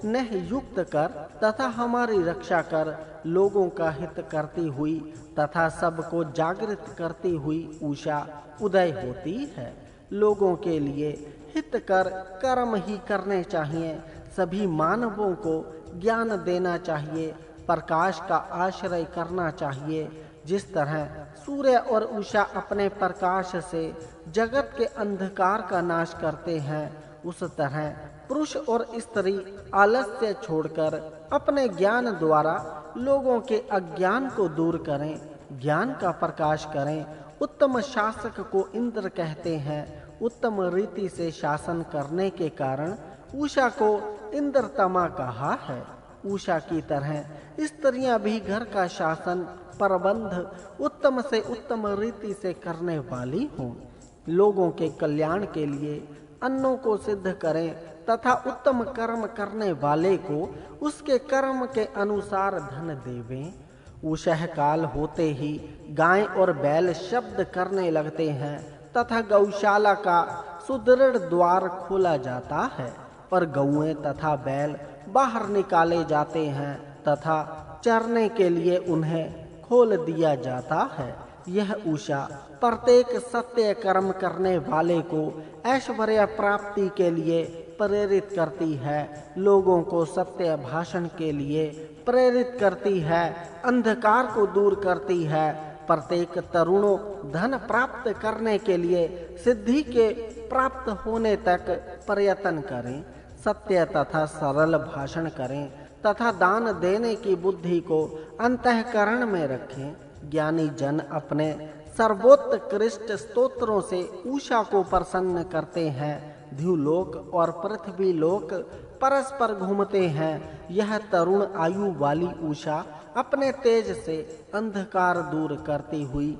नेह युक्त कर तथा हमारी रक्षा कर। लोगों का हित करती हुई तथा सबको जागृत करती हुई उषा उदय होती है। लोगों के लिए हितकर कर्म ही करने चाहिए। सभी मानवों को ज्ञान देना चाहिए, प्रकाश का आश्रय करना चाहिए। जिस तरह सूर्य और उषा अपने प्रकाश से जगत के अंधकार का नाश करते हैं, उस तरह पुरुष और स्त्री आलस्य छोड़कर अपने ज्ञान द्वारा लोगों के अज्ञान को दूर करें, ज्ञान का प्रकाश करें। उत्तम शासक को इंद्र कहते हैं। उत्तम रीति से शासन करने के कारण उषा को इंद्रतमा कहा है। उषा की तरह स्त्रियां भी घर का शासन प्रबंध उत्तम से उत्तम रीति से करने वाली हों। लोगों के कल्याण के लिए अन्नों को सिद्ध करें तथा उत्तम कर्म करने वाले को उसके कर्म के अनुसार धन देवें। उषः काल होते ही गाय और बैल शब्द करने लगते हैं तथा गौशाला का सुदृढ़ द्वार खोला जाता है और गौएं तथा बैल बाहर निकाले जाते हैं तथा चरने के लिए उन्हें खोल दिया जाता है। यह उषा प्रत्येक सत्य कर्म करने वाले को ऐश्वर्य प्राप्ति के लिए प्रेरित करती है, लोगों को सत्य भाषण के लिए प्रेरित करती है, अंधकार को दूर करती है। प्रत्येक तरुणों धन प्राप्त करने के लिए सिद्धि के प्राप्त होने तक प्रयत्न करें, सत्य तथा सरल भाषण करें तथा दान देने की बुद्धि को अंतःकरण में रखें। ज्ञानी जन अपने सर्वोत्कृष्ट स्तोत्रों से उषा को प्रसन्न करते हैं। द्युलोक और पृथ्वी लोक परस्पर घूमते हैं। यह तरुण आयु वाली उषा अपने तेज से अंधकार दूर करती हुई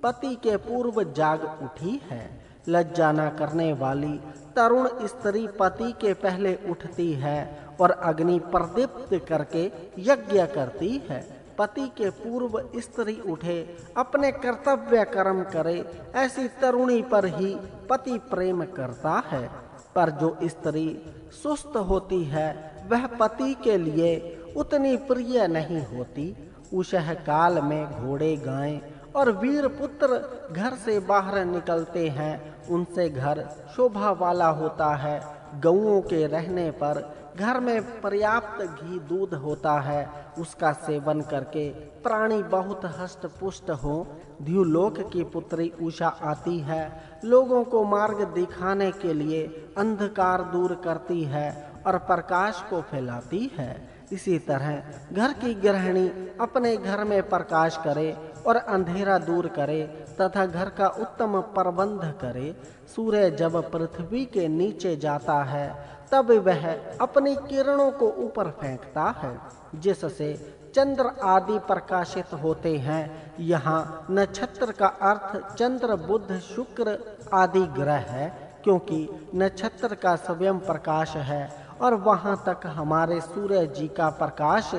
पति के पूर्व जाग उठी है। लज्जा न करने वाली तरुण स्त्री पति के पहले उठती है और अग्नि प्रदीप्त करके यज्ञ करती है। पति के पूर्व स्त्री उठे, अपने कर्तव्य कर्म करे, ऐसी तरुणी पर ही पति प्रेम करता है। पर जो स्त्री सुस्त होती है वह पति के लिए उतनी प्रिय नहीं होती। उषः काल में घोड़े, गाय और वीर पुत्र घर से बाहर निकलते हैं। उनसे घर शोभा वाला होता है गऊओं के रहने पर घर में पर्याप्त घी दूध होता है, उसका सेवन करके प्राणी बहुत हष्ट पुष्ट हो। द्युलोक की पुत्री उषा आती है, लोगों को मार्ग दिखाने के लिए अंधकार दूर करती है और प्रकाश को फैलाती है। इसी तरह घर की गृहिणी अपने घर में प्रकाश करे और अंधेरा दूर करे तथा घर का उत्तम प्रबंध करे। सूर्य जब पृथ्वी के नीचे जाता है तब वह अपनी किरणों को ऊपर फेंकता है, जिससे चंद्र आदि प्रकाशित होते हैं। यहाँ नक्षत्र का अर्थ चंद्र, बुध, शुक्र आदि ग्रह है, क्योंकि नक्षत्र का स्वयं प्रकाश है और वहां तक हमारे सूर्य जी का प्रकाश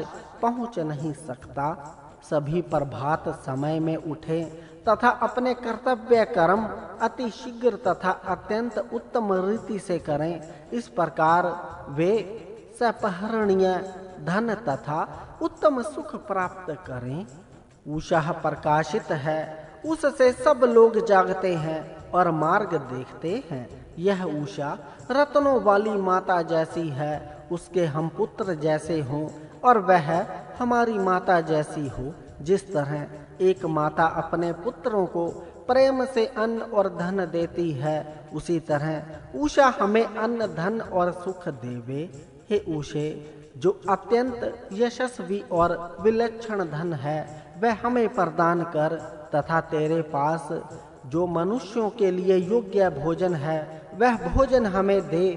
पहुंच नहीं सकता। सभी प्रभात समय में उठें तथा अपने कर्तव्य कर्म अति शीघ्र तथा अत्यंत उत्तम रीति से करें। इस प्रकार वे सपहरणीय धन तथा उत्तम सुख प्राप्त करें। उषा प्रकाशित है, उससे सब लोग जागते हैं और मार्ग देखते हैं। यह उषा रत्नों वाली माता जैसी है, उसके हम पुत्र जैसे हों और वह हमारी माता जैसी हो। जिस तरह एक माता अपने पुत्रों को प्रेम से अन्न और धन देती है, उसी तरह उषा हमें अन्न, धन और सुख देवे। हे उषे, जो अत्यंत यशस्वी और विलक्षण धन है वह हमें प्रदान कर तथा तेरे पास जो मनुष्यों के लिए योग्य भोजन है वह भोजन हमें दे।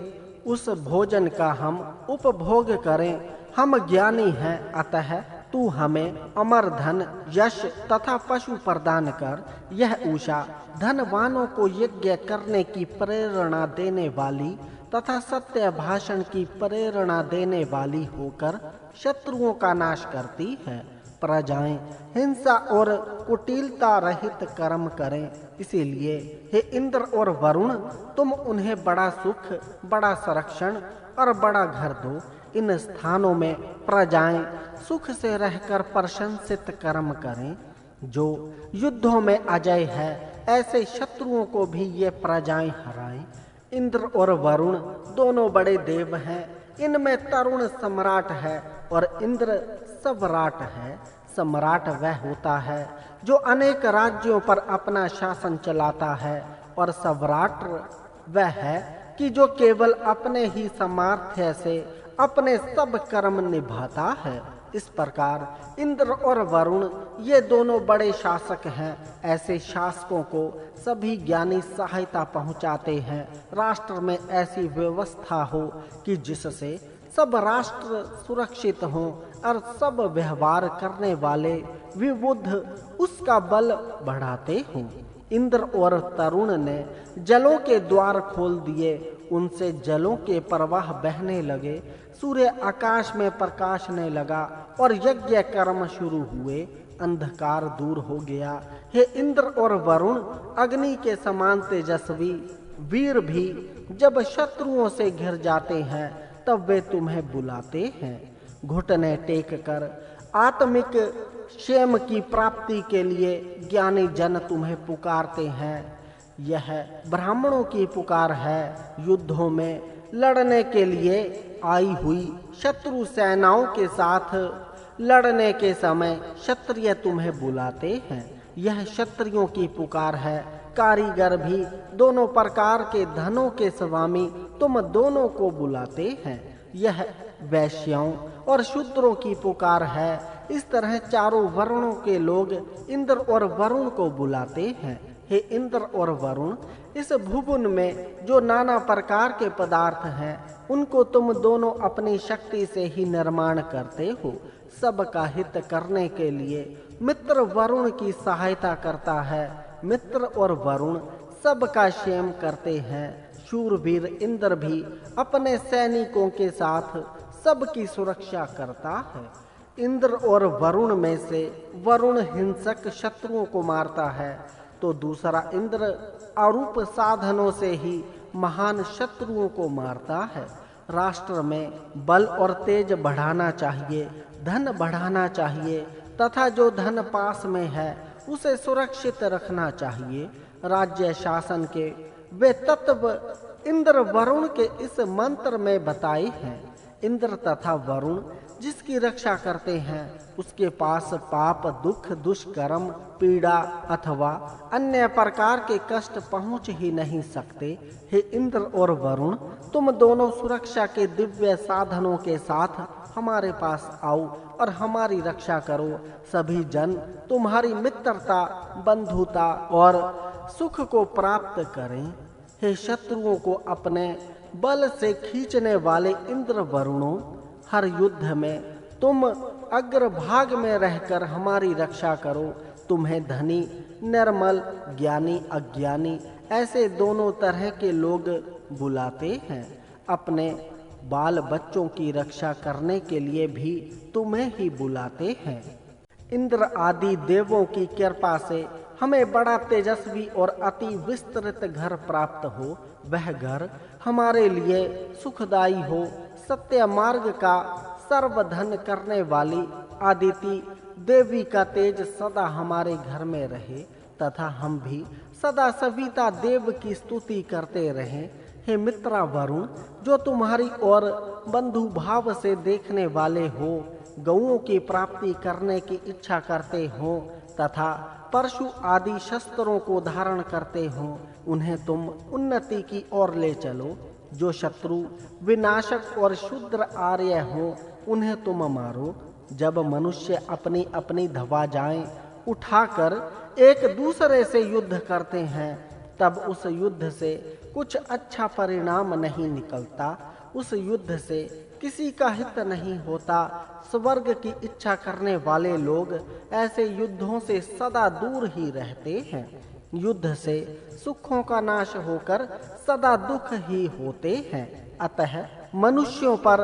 उस भोजन का हम उपभोग करें। हम ज्ञानी हैं, अतः तू हमें अमर धन, यश तथा पशु प्रदान कर। यह उषा धनवानों को यज्ञ करने की प्रेरणा देने वाली तथा सत्य भाषण की प्रेरणा देने वाली होकर शत्रुओं का नाश करती है। प्रजाएं हिंसा और कुटिलता रहित कर्म करें। इसीलिए हे इंद्र और वरुण, तुम उन्हें बड़ा सुख, बड़ा संरक्षण और बड़ा घर दो। इन स्थानों में प्रजाएं सुख से रहकर प्रशंसित कर्म करें। जो युद्धों में अजय है, ऐसे शत्रुओं को भी ये प्रजाएं हराएं। इंद्र और वरुण दोनों बड़े देव हैं। इनमें तरुण सम्राट है और इंद्र सवराट है। सम्राट वह होता है जो अनेक राज्यों पर अपना शासन चलाता है, और सवराट वह है कि जो केवल अपने ही सामर्थ्य से अपने सब कर्म निभाता है। इस प्रकार इंद्र और वरुण ये दोनों बड़े शासक हैं। ऐसे शासकों को सभी ज्ञानी सहायता पहुंचाते हैं। राष्ट्र में ऐसी व्यवस्था हो कि जिससे सब राष्ट्र सुरक्षित हों और सब व्यवहार करने वाले विबुद्ध उसका बल बढ़ाते हों। इंद्र और तरुण ने जलों के द्वार खोल दिए, उनसे जलों के प्रवाह बहने लगे। सूर्य आकाश में प्रकाशने लगा और यज्ञ कर्म शुरू हुए। अंधकार दूर हो गया। हे इंद्र और वरुण, अग्नि के समान तेजस्वी वीर भी जब शत्रुओं से घिर जाते हैं तब वे तुम्हें बुलाते हैं। घुटने टेक कर आत्मिक क्षेम की प्राप्ति के लिए ज्ञानी जन तुम्हें पुकारते हैं। यह ब्राह्मणों की पुकार है। युद्धों में लड़ने के लिए आई हुई शत्रु सेनाओं के साथ लड़ने के समय क्षत्रिय तुम्हें बुलाते हैं। यह क्षत्रियों की पुकार है। कारीगर भी दोनों प्रकार के धनों के स्वामी तुम दोनों को बुलाते हैं। यह वैश्यों और शूद्रों की पुकार है। इस तरह चारों वर्णों के लोग इंद्र और वरुण को बुलाते हैं। हे इंद्र और वरुण, इस भुवन में जो नाना प्रकार के पदार्थ हैं उनको तुम दोनों अपनी शक्ति से ही निर्माण करते हो। सबका हित करने के लिए मित्र वरुण की सहायता करता है। मित्र और वरुण सबका क्षेम करते हैं। शूरवीर इंद्र भी अपने सैनिकों के साथ सबकी सुरक्षा करता है। इंद्र और वरुण में से वरुण हिंसक शत्रुओं को मारता है, तो दूसरा इंद्र अरूप साधनों से ही महान शत्रुओं को मारता है। राष्ट्र में बल और तेज बढ़ाना चाहिए, धन बढ़ाना चाहिए तथा जो धन पास में है उसे सुरक्षित रखना चाहिए। राज्य शासन के वे तत्व इंद्र वरुण के इस मंत्र में बताए हैं। इंद्र तथा वरुण जिसकी रक्षा करते हैं उसके पास पाप, दुख, दुष्कर्म, पीड़ा अथवा अन्य प्रकार के कष्ट पहुंच ही नहीं सकते। हे इंद्र और वरुण, तुम दोनों सुरक्षा के दिव्य साधनों के साथ हमारे पास आओ और हमारी रक्षा करो। सभी जन तुम्हारी मित्रता, बंधुता और सुख को प्राप्त करें। हे शत्रुओं को अपने बल से खींचने वाले इंद्र वरुणों, हर युद्ध में तुम अग्रभाग में रहकर हमारी रक्षा करो। तुम्हें धनी, निर्मल, ज्ञानी, अज्ञानी ऐसे दोनों तरह के लोग बुलाते हैं। अपने बाल बच्चों की रक्षा करने के लिए भी तुम्हें ही बुलाते हैं। इंद्र आदि देवों की कृपा से हमें बड़ा तेजस्वी और अति विस्तृत घर प्राप्त हो। वह घर हमारे लिए सुखदायी हो। सत्य मार्ग का सर्वधन करने वाली आदिति देवी का तेज सदा हमारे घर में रहे तथा हम भी सदा सविता देव की स्तुति करते रहें। हे मित्रा वरुण, जो तुम्हारी ओर बंधु भाव से देखने वाले हो, गौओं की प्राप्ति करने की इच्छा करते हो तथा परशु आदि शस्त्रों को धारण करते हो, उन्हें तुम उन्नति की ओर ले चलो। जो शत्रु, विनाशक और शूद्र आर्य हो, उन्हें तुम मारो। जब मनुष्य अपनी अपनी ध्वजाएं उठाकर एक दूसरे से युद्ध करते हैं, तब उस युद्ध से कुछ अच्छा परिणाम नहीं निकलता। उस युद्ध से किसी का हित नहीं होता। स्वर्ग की इच्छा करने वाले लोग ऐसे युद्धों से सदा दूर ही रहते हैं। युद्ध से सुखों का नाश होकर सदा दुख ही होते हैं। अतः मनुष्यों पर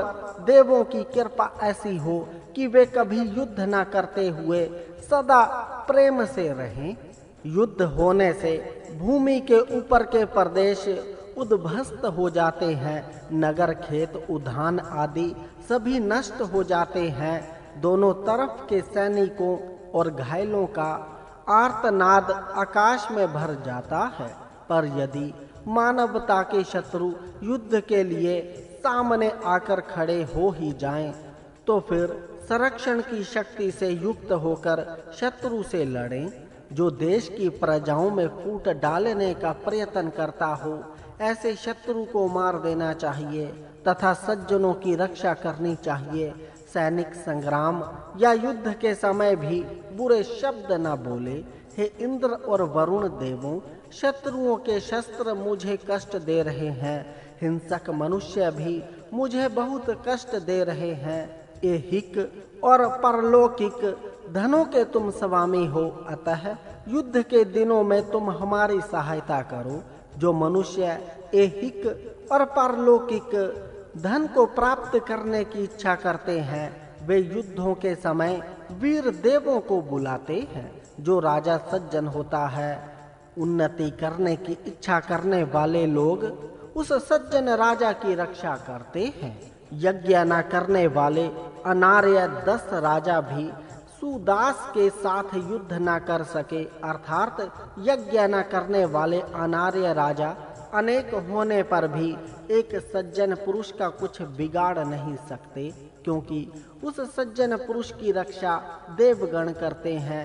देवों की कृपा ऐसी हो कि वे कभी युद्ध न करते हुए सदा प्रेम से रहें। युद्ध होने से भूमि के ऊपर के प्रदेश उद्भस्त हो जाते हैं। नगर, खेत, उद्यान आदि सभी नष्ट हो जाते हैं। दोनों तरफ के सैनिकों और घायलों का आर्तनाद आकाश में भर जाता है। पर यदि मानवता के शत्रु युद्ध के लिए सामने आकर खड़े हो ही जाएं, तो फिर संरक्षण की शक्ति से युक्त होकर शत्रु से लड़ें। जो देश की प्रजाओं में फूट डालने का प्रयत्न करता हो, ऐसे शत्रु को मार देना चाहिए तथा सज्जनों की रक्षा करनी चाहिए। सैनिक संग्राम या युद्ध के समय भी बुरे शब्द न बोले। हे इंद्र और वरुण देवों, शत्रुओं के शस्त्र मुझे कष्ट दे रहे हैं। हिंसक मनुष्य भी मुझे बहुत कष्ट दे रहे हैं। ऐहिक और परलौकिक धनों के तुम स्वामी हो, अतः युद्ध के दिनों में तुम हमारी सहायता करो। जो मनुष्य ऐहिक और परलौकिक धन को प्राप्त करने की इच्छा करते हैं, वे युद्धों के समय वीर देवों को बुलाते हैं। जो राजा सज्जन होता है, उन्नति करने की इच्छा करने वाले लोग उस सज्जन राजा की रक्षा करते हैं। यज्ञ न करने वाले अनार्य 10 राजा भी सुदास के साथ युद्ध न कर सके, अर्थात यज्ञ न करने वाले अनार्य राजा अनेक होने पर भी एक सज्जन पुरुष का कुछ बिगाड़ नहीं सकते, क्योंकि उस सज्जन पुरुष की रक्षा देवगण करते हैं।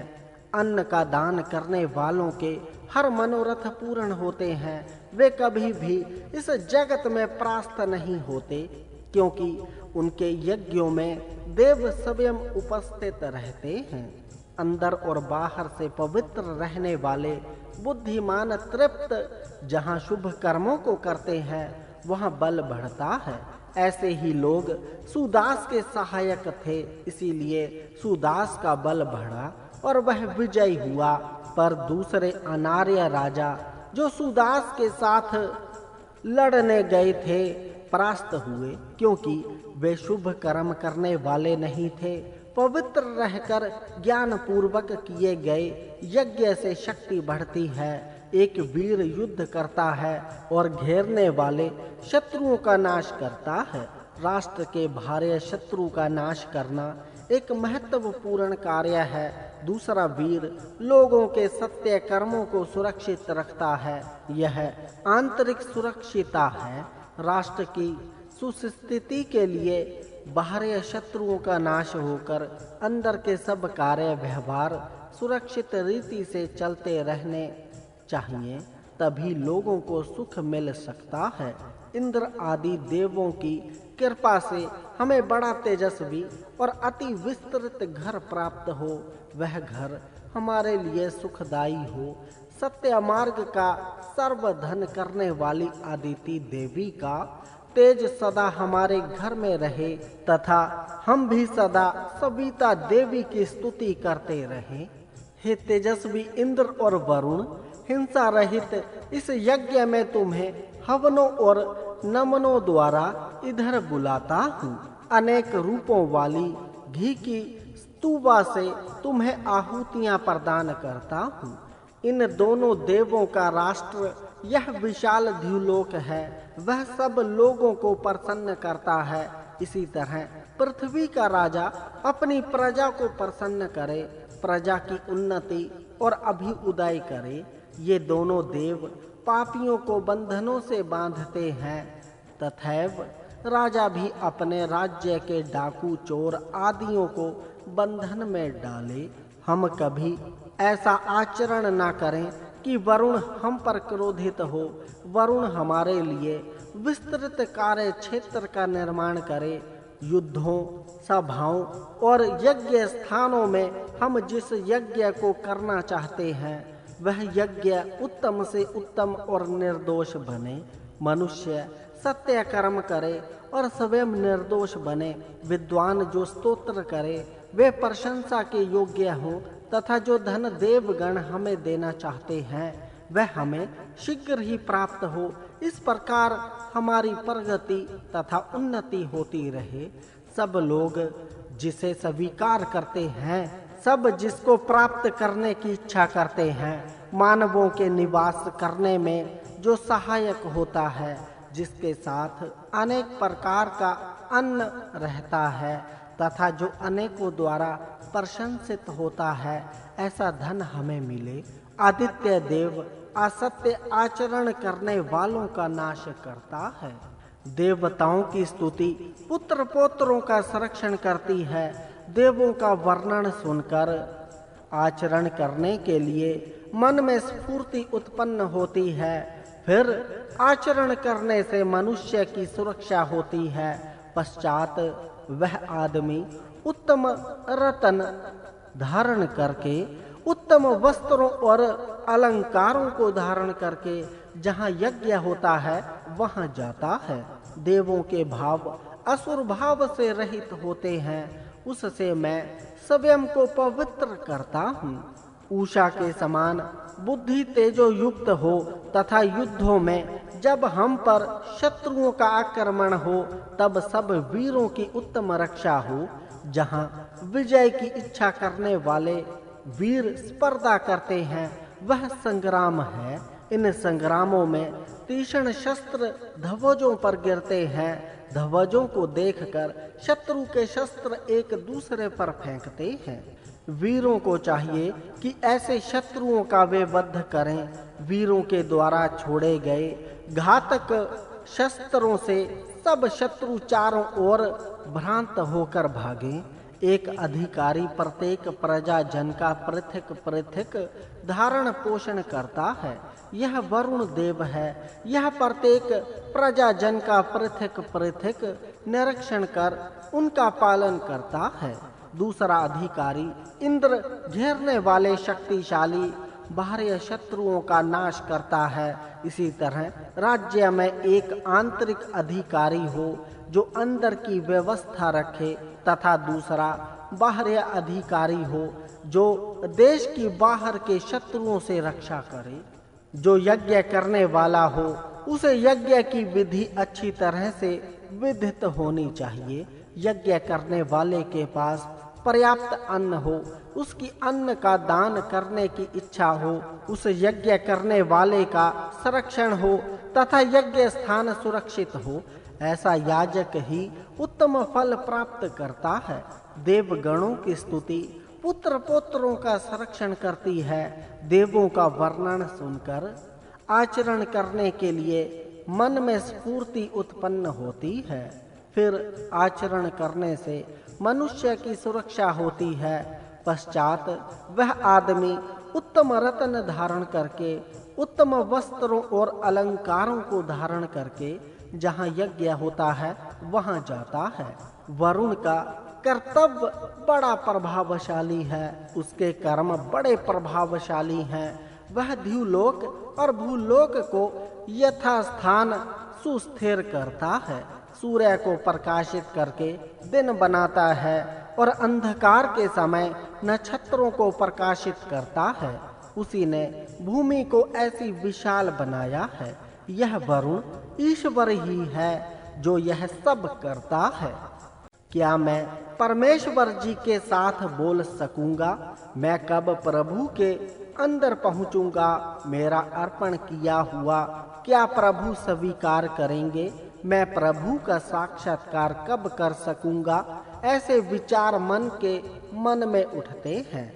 अन्न का दान करने वालों के हर मनोरथ पूर्ण होते हैं। वे कभी भी इस जगत में परास्त नहीं होते, क्योंकि उनके यज्ञों में देव स्वयं उपस्थित रहते हैं। अंदर और बाहर से पवित्र रहने वाले बुद्धिमान तृप्त जहाँ शुभ कर्मों को करते हैं, वहाँ बल बढ़ता है। ऐसे ही लोग सुदास के सहायक थे, इसीलिए सुदास का बल बढ़ा और वह विजयी हुआ। पर दूसरे अनार्य राजा जो सुदास के साथ लड़ने गए थे, परास्त हुए, क्योंकि वे शुभ कर्म करने वाले नहीं थे। पवित्र रहकर ज्ञान पूर्वक किए गए यज्ञ से शक्ति बढ़ती है। एक वीर युद्ध करता है और घेरने वाले शत्रुओं का नाश करता है। राष्ट्र के भारे शत्रु का नाश करना एक महत्वपूर्ण कार्य है। दूसरा वीर लोगों के सत्य कर्मों को सुरक्षित रखता है। यह आंतरिक सुरक्षिता है। राष्ट्र की सुस्थिति के लिए बाहरी शत्रुओं का नाश होकर अंदर के सब कार्य व्यवहार सुरक्षित रीति से चलते रहने चाहिए, तभी लोगों को सुख मिल सकता है। इंद्र आदि देवों की कृपा से हमें बड़ा तेजस्वी और अति विस्तृत घर प्राप्त हो। वह घर हमारे लिए सुखदायी हो। सत्य मार्ग का सर्वधन करने वाली आदिति देवी का तेज सदा हमारे घर में रहे तथा हम भी सदा सविता देवी की स्तुति करते रहें। हे तेजस्वी इंद्र और वरुण, हिंसा रहित इस यज्ञ में तुम्हें हवनों और नमनों द्वारा इधर बुलाता हूँ। अनेक रूपों वाली घी की स्तुवा से तुम्हें आहुतियां प्रदान करता हूँ। इन दोनों देवों का राष्ट्र यह विशाल द्युलोक है। वह सब लोगों को प्रसन्न करता है। इसी तरह पृथ्वी का राजा अपनी प्रजा को प्रसन्न करे, प्रजा की उन्नति और अभ्युदय करे। ये दोनों देव पापियों को बंधनों से बांधते हैं। तथैव राजा भी अपने राज्य के डाकू चोर आदियों को बंधन में डाले। हम कभी ऐसा आचरण न करें कि वरुण हम पर क्रोधित हो। वरुण हमारे लिए विस्तृत कार्य क्षेत्र का निर्माण करे। युद्धों, सभाओं और यज्ञ स्थानों में हम जिस यज्ञ को करना चाहते हैं वह यज्ञ उत्तम से उत्तम और निर्दोष बने। मनुष्य सत्य कर्म करे और स्वयं निर्दोष बने। विद्वान जो स्तोत्र करे वे प्रशंसा के योग्य हों तथा जो धन देवगण हमें देना चाहते हैं वह हमें शीघ्र ही प्राप्त हो। इस प्रकार हमारी प्रगति तथा उन्नति होती रहे। सब लोग जिसे स्वीकार करते हैं, सब जिसको प्राप्त करने की इच्छा करते हैं, मानवों के निवास करने में जो सहायक होता है, जिसके साथ अनेक प्रकार का अन्न रहता है तथा जो अनेकों द्वारा प्रशंसित होता है, ऐसा धन हमें मिले। आदित्य देव असत्य आचरण करने वालों का नाश करता है। देवताओं की स्तुति पुत्र पौत्रों का संरक्षण करती है। देवों का वर्णन सुनकर आचरण करने के लिए मन में स्फूर्ति उत्पन्न होती है। फिर आचरण करने से मनुष्य की सुरक्षा होती है। पश्चात वह आदमी उत्तम रत्न धारण करके, उत्तम वस्त्रों और अलंकारों को धारण करके जहाँ यज्ञ होता है वहाँ जाता है। देवों के भाव असुर भाव से रहित होते हैं, उससे मैं स्वयं को पवित्र करता हूँ। उषा के समान बुद्धि तेजो युक्त हो तथा युद्धों में जब हम पर शत्रुओं का आक्रमण हो तब सब वीरों की उत्तम रक्षा हो। जहाँ विजय की इच्छा करने वाले वीर स्पर्धा करते हैं वह संग्राम है। इन संग्रामों में तीक्ष्ण शस्त्र ध्वजों पर गिरते हैं। ध्वजों को देखकर शत्रु के शस्त्र एक दूसरे पर फेंकते हैं। वीरों को चाहिए कि ऐसे शत्रुओं का वे वध करें। वीरों के द्वारा छोड़े गए घातक शस्त्रों से सब शत्रु चारों ओर भ्रांत होकर भागें। एक अधिकारी प्रत्येक प्रजा जन का पृथक पृथक धारण पोषण करता है। यह वरुण देव है। यह प्रत्येक प्रजा जन का पृथक पृथक निरीक्षण कर उनका पालन करता है। दूसरा अधिकारी इंद्र घेरने वाले शक्तिशाली बाहरी शत्रुओं का नाश करता है। इसी तरह राज्य में एक आंतरिक अधिकारी हो जो अंदर की व्यवस्था रखे तथा दूसरा बाहरी अधिकारी हो जो देश की बाहर के शत्रुओं से रक्षा करे। जो यज्ञ करने वाला हो उसे यज्ञ की विधि अच्छी तरह से विदित होनी चाहिए। यज्ञ करने वाले के पास पर्याप्त अन्न हो, उसकी अन्न का दान करने की इच्छा हो, उस यज्ञ करने वाले का संरक्षण हो तथा यज्ञ स्थान सुरक्षित हो, ऐसा याजक ही उत्तम फल प्राप्त करता है। देवगणों की स्तुति पुत्र पौत्रों का संरक्षण करती है। देवों का वर्णन सुनकर आचरण करने के लिए मन में स्फूर्ति उत्पन्न होती है। फिर आचरण करने से मनुष्य की सुरक्षा होती है। पश्चात वह आदमी उत्तम रत्न धारण करके, उत्तम वस्त्रों और अलंकारों को धारण करके जहाँ यज्ञ होता है वहाँ जाता है। वरुण का कर्तव्य बड़ा प्रभावशाली है, उसके कर्म बड़े प्रभावशाली हैं। वह द्युलोक और भूलोक को यथास्थान सुस्थिर करता है, सूर्य को प्रकाशित करके दिन बनाता है और अंधकार के समय नक्षत्रों को प्रकाशित करता है। उसी ने भूमि को ऐसी विशाल बनाया है। यह वरुण ईश्वर ही है जो यह सब करता है। क्या मैं परमेश्वर जी के साथ बोल सकूंगा? मैं कब प्रभु के अंदर पहुंचूंगा? मेरा अर्पण किया हुआ क्या प्रभु स्वीकार करेंगे? मैं प्रभु का साक्षात्कार कब कर सकूंगा? ऐसे विचार मन में उठते हैं।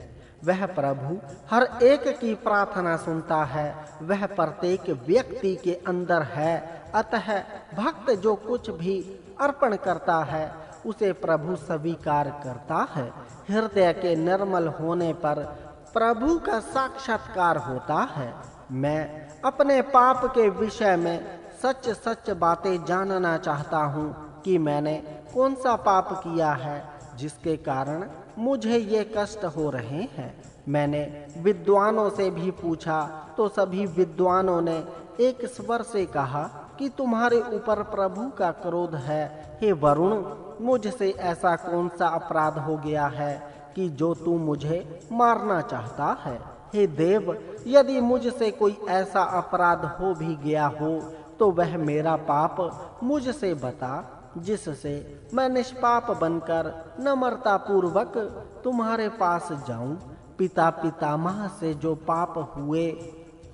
वह प्रभु हर एक की प्रार्थना सुनता है, वह प्रत्येक व्यक्ति के अंदर है। अतः भक्त जो कुछ भी अर्पण करता है उसे प्रभु स्वीकार करता है। हृदय के निर्मल होने पर प्रभु का साक्षात्कार होता है। मैं अपने पाप के विषय में सच सच बातें जानना चाहता हूँ कि मैंने कौन सा पाप किया है जिसके कारण मुझे ये कष्ट हो रहे हैं। मैंने विद्वानों से भी पूछा तो सभी विद्वानों ने एक स्वर से कहा कि तुम्हारे ऊपर प्रभु का क्रोध है। हे वरुण, मुझसे ऐसा कौन सा अपराध हो गया है कि जो तू मुझे मारना चाहता है? हे देव, यदि मुझसे कोई ऐसा अपराध हो भी गया हो तो वह मेरा पाप मुझसे बता, जिससे मैं निष्पाप बनकर नम्रता पूर्वक तुम्हारे पास जाऊं। पिता पितामह से जो पाप हुए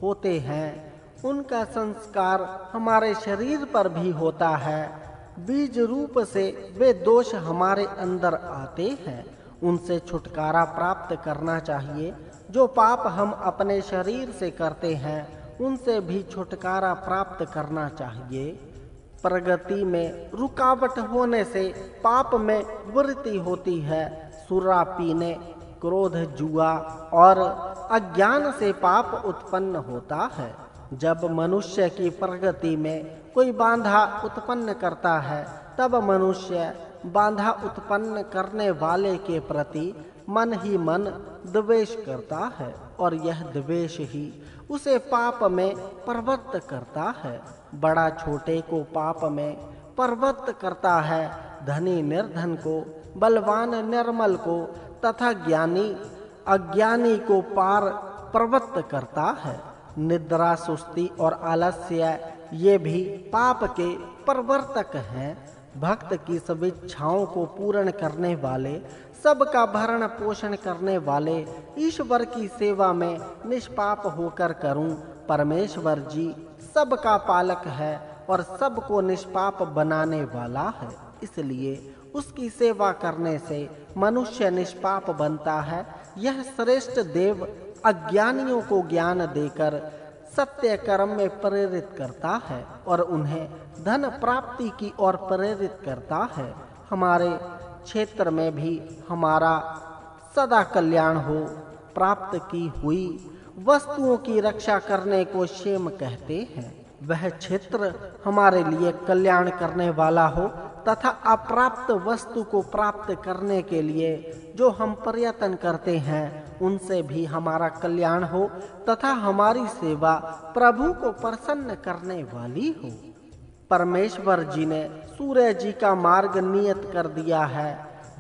होते हैं उनका संस्कार हमारे शरीर पर भी होता है। बीज रूप से वे दोष हमारे अंदर आते हैं, उनसे छुटकारा प्राप्त करना चाहिए। जो पाप हम अपने शरीर से करते हैं उनसे भी छुटकारा प्राप्त करना चाहिए। प्रगति में रुकावट होने से पाप में वृत्ति होती है। सुरा पीने, क्रोध, जुआ और अज्ञान से पाप उत्पन्न होता है। जब मनुष्य की प्रगति में कोई बाधा उत्पन्न करता है तब मनुष्य बाधा उत्पन्न करने वाले के प्रति मन ही मन द्वेष करता है और यह द्वेष ही उसे पाप में प्रवृत्त करता है। बड़ा छोटे को पाप में प्रवृत्त करता है, धनी निर्धन को, बलवान निर्मल को तथा ज्ञानी अज्ञानी को पार प्रवृत्त करता है। निद्रा, सुस्ती और आलस्य ये भी पाप के प्रवर्तक हैं। भक्त की सभी इच्छाओं को पूर्ण करने वाले, सबका भरण पोषण करने वाले ईश्वर की सेवा में निष्पाप होकर करूं। परमेश्वर जी सबका पालक है और सबको निष्पाप बनाने वाला है, इसलिए उसकी सेवा करने से मनुष्य निष्पाप बनता है। यह श्रेष्ठ देव अज्ञानियों को ज्ञान देकर सत्य कर्म में प्रेरित करता है और उन्हें धन प्राप्ति की ओर प्रेरित करता है। हमारे क्षेत्र में भी हमारा सदा कल्याण हो। प्राप्त की हुई वस्तुओं की रक्षा करने को क्षेम कहते हैं। वह क्षेत्र हमारे लिए कल्याण करने वाला हो तथा अप्राप्त वस्तु को प्राप्त करने के लिए जो हम प्रयत्न करते हैं उनसे भी हमारा कल्याण हो तथा हमारी सेवा प्रभु को प्रसन्न करने वाली हो। परमेश्वर जी ने सूर्य जी का मार्ग नियत कर दिया है।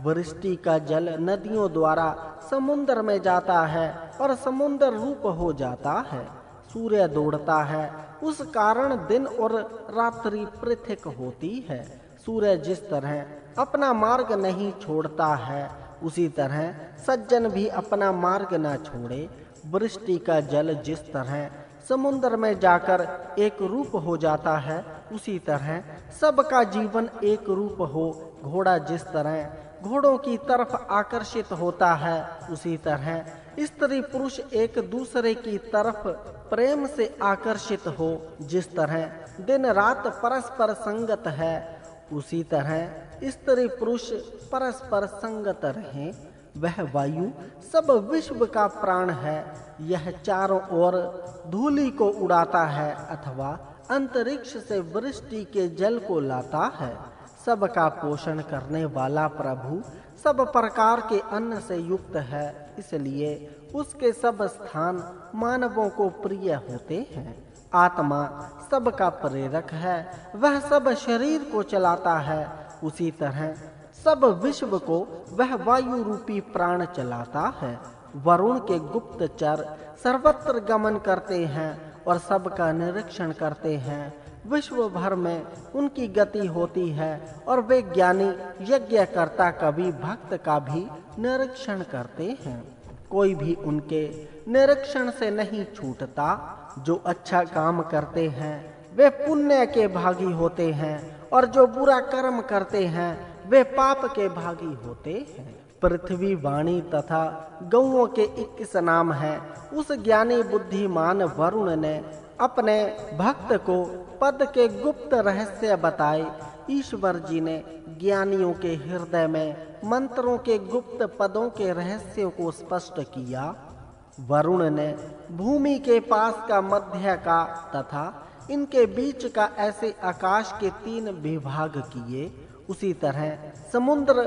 वृष्टि का जल नदियों द्वारा समुद्र में जाता है और समुद्र रूप हो जाता है। सूर्य दौड़ता है, उस कारण दिन और रात्रि पृथक होती है। सूर्य जिस तरह अपना मार्ग नहीं छोड़ता है उसी तरह सज्जन भी अपना मार्ग न छोड़े। वृष्टि का जल जिस तरह समुद्र में जाकर एक रूप हो जाता है उसी तरह सबका जीवन एक रूप हो। घोड़ा जिस तरह घोड़ों की तरफ आकर्षित होता है, उसी तरह स्त्री पुरुष एक दूसरे की तरफ प्रेम से आकर्षित हो। जिस तरह दिन रात परस्पर संगत है, उसी तरह स्त्री पुरुष परस्पर संगत रहें। वह वायु सब विश्व का प्राण है। यह चारों ओर धूलि को उड़ाता है अथवा अंतरिक्ष से वृष्टि के जल को लाता है। सबका पोषण करने वाला प्रभु सब प्रकार के अन्न से युक्त है, इसलिए उसके सब स्थान मानवों को प्रिय होते हैं। आत्मा सबका प्रेरक है, वह सब शरीर को चलाता है। उसी तरह सब विश्व को वह वायु रूपी प्राण चलाता है। वरुण के गुप्तचर सर्वत्र गमन करते हैं और सबका निरीक्षण करते हैं। विश्व भर में उनकी गति होती है और वे ज्ञानी यज्ञकर्ता कवि भक्त का भी निरीक्षण करते हैं। कोई भी उनके निरीक्षण से नहीं छूटता। जो अच्छा काम करते हैं वे पुण्य के भागी होते हैं और जो बुरा कर्म करते हैं वे पाप के भागी होते हैं। पृथ्वी वाणी तथा गौओं के 21 नाम हैं। उस ज्ञानी बुद्धिमान वरुण ने अपने भक्त को पद के गुप्त रहस्य बताए। ईश्वर जी ने ज्ञानियों के हृदय में मंत्रों के गुप्त पदों के रहस्यों को स्पष्ट किया। वरुण ने भूमि के पास का मध्य का तथा इनके बीच का ऐसे आकाश के 3 विभाग किए। उसी तरह समुद्र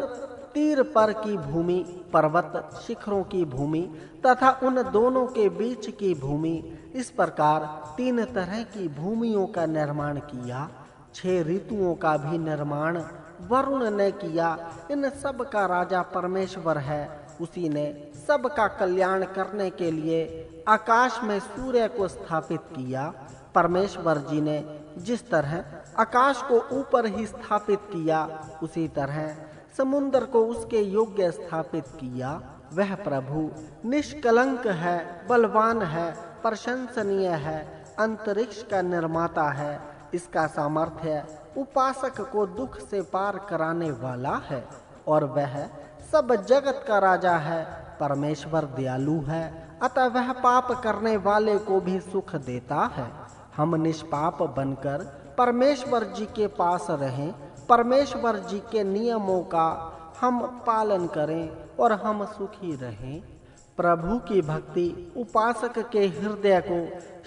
तीर पर की भूमि, पर्वत शिखरों की भूमि तथा उन दोनों के बीच की भूमि, इस प्रकार 3 तरह की भूमियों का निर्माण किया। 6 ऋतुओं का भी निर्माण वरुण ने किया। इन सब का राजा परमेश्वर है। उसी ने सबका कल्याण करने के लिए आकाश में सूर्य को स्थापित किया। परमेश्वर जी ने जिस तरह आकाश को ऊपर ही स्थापित किया, उसी तरह समुद्र को उसके योग्य स्थापित किया। वह प्रभु निष्कलंक है, बलवान है, प्रशंसनीय है, अंतरिक्ष का निर्माता है। इसका सामर्थ्य उपासक को दुख से पार कराने वाला है और वह सब जगत का राजा है। परमेश्वर दयालु है, अतः वह पाप करने वाले को भी सुख देता है। हम निष्पाप बनकर परमेश्वर जी के पास रहें, परमेश्वर जी के नियमों का हम पालन करें और हम सुखी रहें। प्रभु की भक्ति उपासक के हृदय को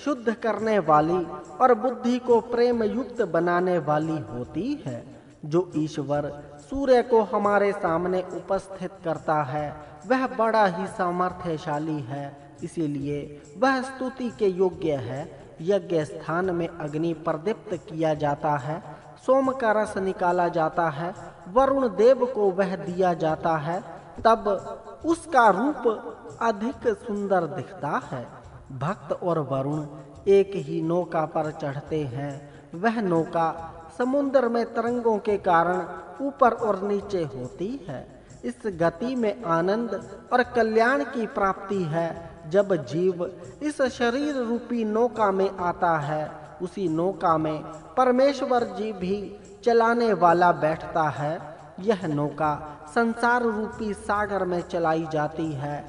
शुद्ध करने वाली और बुद्धि को प्रेम युक्त बनाने वाली होती है। जो ईश्वर सूर्य को हमारे सामने उपस्थित करता है वह बड़ा ही सामर्थ्यशाली है, इसीलिए वह स्तुति के योग्य है। यज्ञ स्थान में अग्नि प्रदीप्त किया जाता है, सोम का रस निकाला जाता है, वरुण देव को वह दिया जाता है, तब उसका रूप अधिक सुंदर दिखता है। भक्त और वरुण एक ही नौका पर चढ़ते हैं। वह नौका समुद्र में तरंगों के कारण ऊपर और नीचे होती है। इस गति में आनंद और कल्याण की प्राप्ति है। जब जीव इस शरीर रूपी नौका में आता है, उसी नौका में परमेश्वर जी भी चलाने वाला बैठता है। यह नौका संसार रूपी सागर में चलाई जाती है।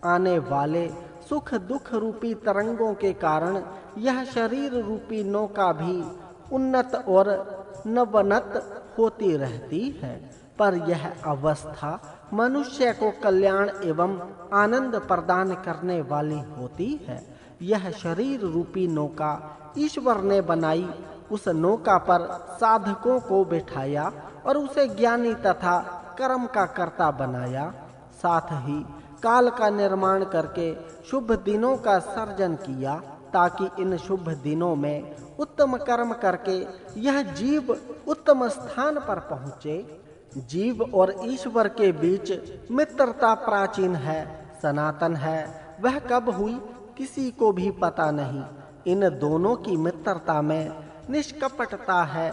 आने वाले सुख दुख रूपी तरंगों के कारण यह शरीर रूपी नौका भी उन्नत और नवनत होती रहती है, पर यह अवस्था मनुष्य को कल्याण एवं आनंद प्रदान करने वाली होती है। यह शरीर रूपी नौका ईश्वर ने बनाई। उस नौका पर साधकों को बिठाया और उसे ज्ञानी तथा कर्म का कर्ता बनाया। साथ ही काल का निर्माण करके शुभ दिनों का सर्जन किया, ताकि इन शुभ दिनों में उत्तम कर्म करके यह जीव उत्तम स्थान पर पहुँचे। जीव और ईश्वर के बीच मित्रता प्राचीन है, सनातन है। वह कब हुई किसी को भी पता नहीं। इन दोनों की मित्रता में निष्कपटता है।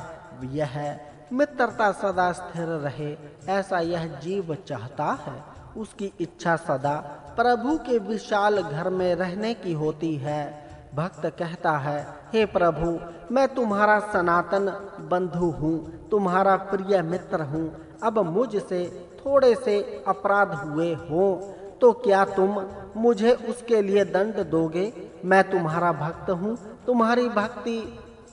यह मित्रता सदा स्थिर रहे, ऐसा यह जीव चाहता है। उसकी इच्छा सदा प्रभु के विशाल घर में रहने की होती है। भक्त कहता है, हे प्रभु, मैं तुम्हारा सनातन बंधु हूँ, तुम्हारा प्रिय मित्र हूँ। अब मुझसे थोड़े से अपराध हुए हों तो क्या तुम मुझे उसके लिए दंड दोगे? मैं तुम्हारा भक्त हूँ, तुम्हारी भक्ति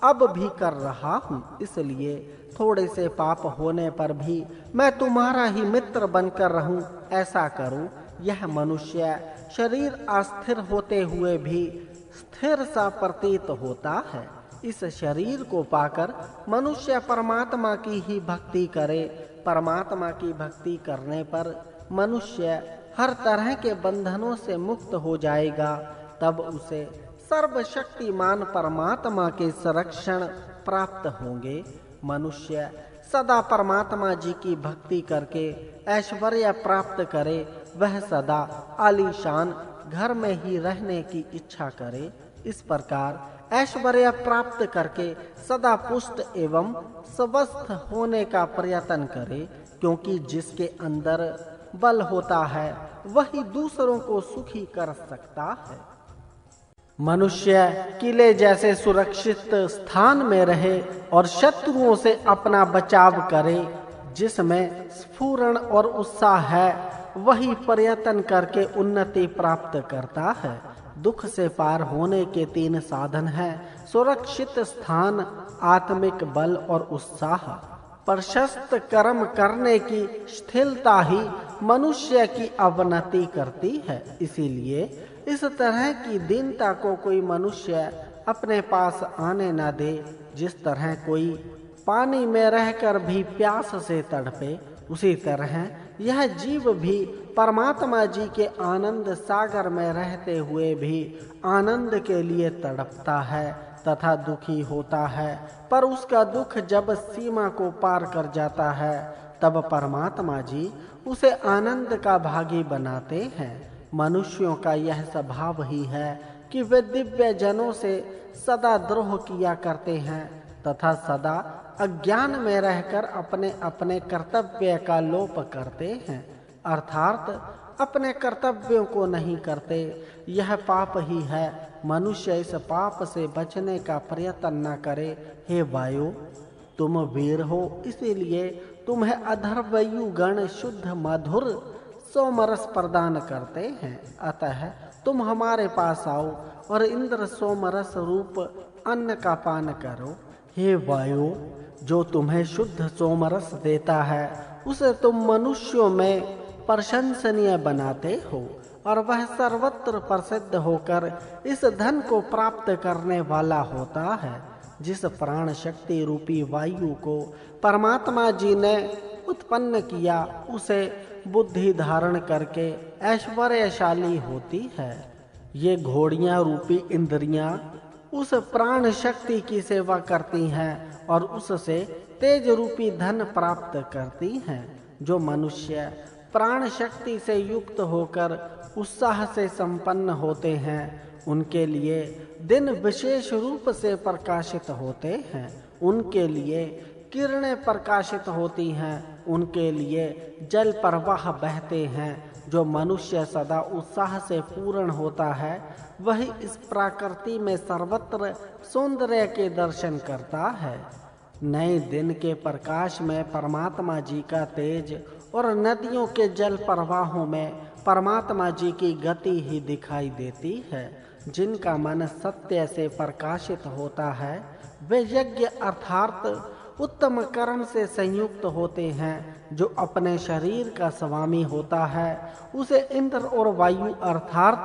अब भी कर रहा हूँ, इसलिए थोड़े से पाप होने पर भी मैं तुम्हारा ही मित्र बनकर रहूं, ऐसा करूं। यह मनुष्य शरीर अस्थिर होते हुए भी स्थिर सा प्रतीत होता है। इस शरीर को पाकर मनुष्य परमात्मा की ही भक्ति करे। परमात्मा की भक्ति करने पर मनुष्य हर तरह के बंधनों से मुक्त हो जाएगा। तब उसे सर्वशक्तिमान परमात्मा के संरक्षण प्राप्त होंगे। मनुष्य सदा परमात्मा जी की भक्ति करके ऐश्वर्य प्राप्त करे। वह सदा आलीशान घर में ही रहने की इच्छा करे। इस प्रकार ऐश्वर्य प्राप्त करके सदा पुष्ट एवं स्वस्थ होने का प्रयत्न करे, क्योंकि जिसके अंदर बल होता है वही दूसरों को सुखी कर सकता है। मनुष्य किले जैसे सुरक्षित स्थान में रहे और शत्रुओं से अपना बचाव करे। जिसमें स्फूरण और उत्साह है वही प्रयत्न करके उन्नति प्राप्त करता है। दुख से पार होने के 3 साधन हैं: सुरक्षित स्थान, आत्मिक बल और उत्साह। प्रशस्त कर्म करने की स्थिरता ही मनुष्य की अवनति करती है। इसीलिए इस तरह की दीनता को कोई मनुष्य अपने पास आने न दे। जिस तरह कोई पानी में रहकर भी प्यास से तड़पे, उसी तरह यह जीव भी परमात्मा जी के आनंद सागर में रहते हुए भी आनंद के लिए तड़पता है तथा दुखी होता है। पर उसका दुख जब सीमा को पार कर जाता है तब परमात्मा जी उसे आनंद का भागी बनाते हैं। मनुष्यों का यह स्वभाव ही है कि वे दिव्य जनों से सदा द्रोह किया करते हैं तथा सदा अज्ञान में रहकर अपने अपने कर्तव्य का लोप करते हैं, अर्थात अपने कर्तव्यों को नहीं करते। यह पाप ही है। मनुष्य इस पाप से बचने का प्रयत्न न करे। हे वायु, तुम वीर हो, इसीलिए तुम्हें अधर्वयु गण शुद्ध मधुर सोमरस प्रदान करते हैं। अतः तुम हमारे पास आओ और इंद्र सोमरस रूप अन्न का पान करो। हे वायु, जो तुम्हें शुद्ध सोमरस देता है उसे तुम मनुष्यों में प्रशंसनीय बनाते हो और वह सर्वत्र प्रसिद्ध होकर इस धन को प्राप्त करने वाला होता है। जिस प्राण शक्ति रूपी वायु को परमात्मा जी ने उत्पन्न किया उसे बुद्धि धारण करके ऐश्वर्यशाली होती है। ये घोड़ियां रूपी इंद्रियां उस प्राण शक्ति की सेवा करती हैं और उससे तेज रूपी धन प्राप्त करती हैं। जो मनुष्य प्राण शक्ति से युक्त होकर उत्साह से संपन्न होते हैं उनके लिए दिन विशेष रूप से प्रकाशित होते हैं, उनके लिए किरणें प्रकाशित होती हैं, उनके लिए जल प्रवाह बहते हैं। जो मनुष्य सदा उत्साह से पूर्ण होता है वही इस प्रकृति में सर्वत्र सौंदर्य के दर्शन करता है। नए दिन के प्रकाश में परमात्मा जी का तेज और नदियों के जल प्रवाहों में परमात्मा जी की गति ही दिखाई देती है। जिनका मन सत्य से प्रकाशित होता है वे यज्ञ अर्थात उत्तम कर्म से संयुक्त होते हैं। जो अपने शरीर का स्वामी होता है उसे इंद्र और वायु अर्थात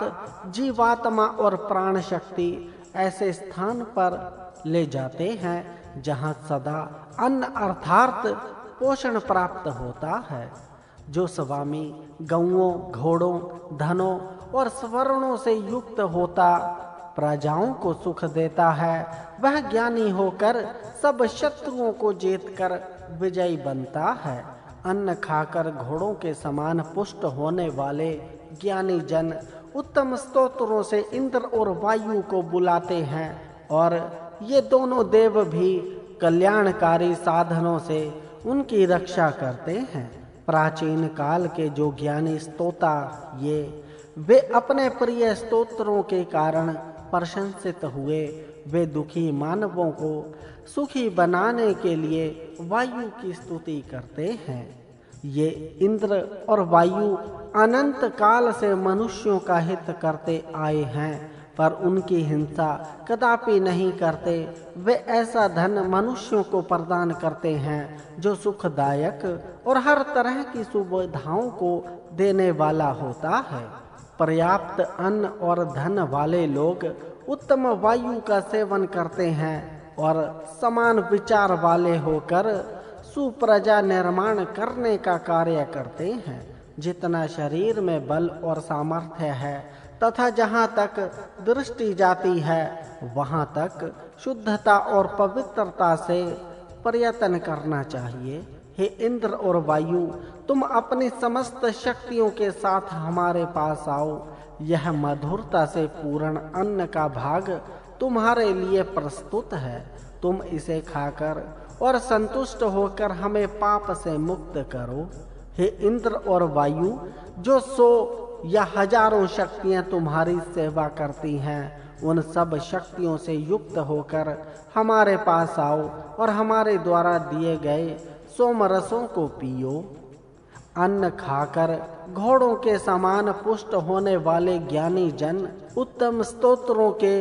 जीवात्मा और प्राण शक्ति ऐसे स्थान पर ले जाते हैं जहाँ सदा अन्न अर्थात पोषण प्राप्त होता है। जो स्वामी गौओं, घोड़ों, धनों और स्वर्णों से युक्त होता प्रजाओं को सुख देता है वह ज्ञानी होकर सब शत्रुओं को जीतकर विजयी बनता है। अन्न खाकर घोड़ों के समान पुष्ट होने वाले ज्ञानी जन उत्तम स्तोत्रों से इंद्र और वायु को बुलाते हैं और ये दोनों देव भी कल्याणकारी साधनों से उनकी रक्षा करते हैं। प्राचीन काल के जो ज्ञानी स्तोता वे अपने प्रिय स्तोत्रों के कारण प्रशंसित हुए। वे दुखी मानवों को सुखी बनाने के लिए वायु की स्तुति करते हैं। ये इंद्र और वायु अनंत काल से मनुष्यों का हित करते आए हैं, पर उनकी हिंसा कदापि नहीं करते। वे ऐसा धन मनुष्यों को प्रदान करते हैं जो सुखदायक और हर तरह की सुविधाओं को देने वाला होता है। पर्याप्त अन्न और धन वाले लोग उत्तम वायु का सेवन करते हैं और समान विचार वाले होकर सुप्रजा निर्माण करने का कार्य करते हैं। जितना शरीर में बल और सामर्थ्य है तथा जहाँ तक दृष्टि जाती है वहाँ तक शुद्धता और पवित्रता से प्रयत्न करना चाहिए। हे इंद्र और वायु, तुम अपनी समस्त शक्तियों के साथ हमारे पास आओ। यह मधुरता से पूर्ण अन्न का भाग तुम्हारे लिए प्रस्तुत है। तुम इसे खाकर और संतुष्ट होकर हमें पाप से मुक्त करो। हे इंद्र और वायु, जो 100 या हजारों शक्तियां तुम्हारी सेवा करती हैं, उन सब शक्तियों से युक्त होकर हमारे पास आओ और हमारे द्वारा दिए गए सोमरसों को पियो। अन्न खाकर घोड़ों के समान पुष्ट होने वाले ज्ञानी जन उत्तम स्तोत्रों के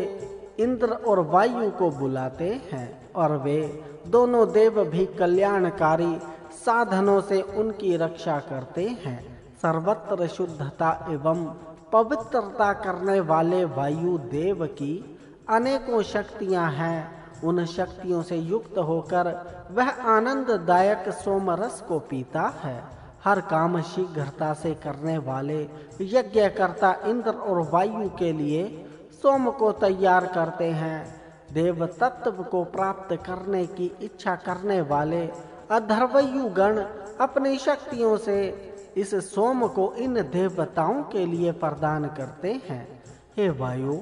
इंद्र और वायु को बुलाते हैं, और वे दोनों देव भी कल्याणकारी साधनों से उनकी रक्षा करते हैं। सर्वत्र शुद्धता एवं पवित्रता करने वाले वायु देव की अनेकों शक्तियां हैं। उन शक्तियों से युक्त होकर वह आनंददायक सोमरस को पीता है। हर काम शीघ्रता से करने वाले यज्ञकर्ता इंद्र और वायु के लिए सोम को तैयार करते हैं। देव तत्व को प्राप्त करने की इच्छा करने वाले अधर्वयु गण अपनी शक्तियों से इस सोम को इन देवताओं के लिए प्रदान करते हैं। हे वायु,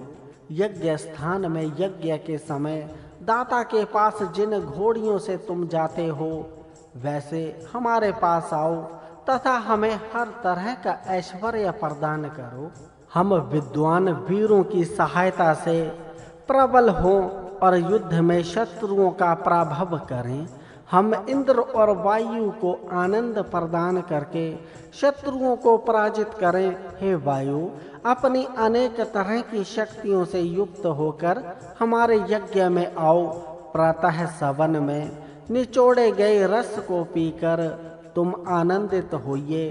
यज्ञ स्थान में यज्ञ के समय दाता के पास जिन घोड़ियों से तुम जाते हो, वैसे हमारे पास आओ तथा हमें हर तरह का ऐश्वर्य प्रदान करो। हम विद्वान वीरों की सहायता से प्रबल हों और युद्ध में शत्रुओं का पराभव करें। हम इंद्र और वायु को आनंद प्रदान करके शत्रुओं को पराजित करें। हे वायु, अपनी अनेक तरह की शक्तियों से युक्त होकर हमारे यज्ञ में आओ। प्रातः सवन में निचोड़े गए रस को पीकर तुम आनंदित होइए।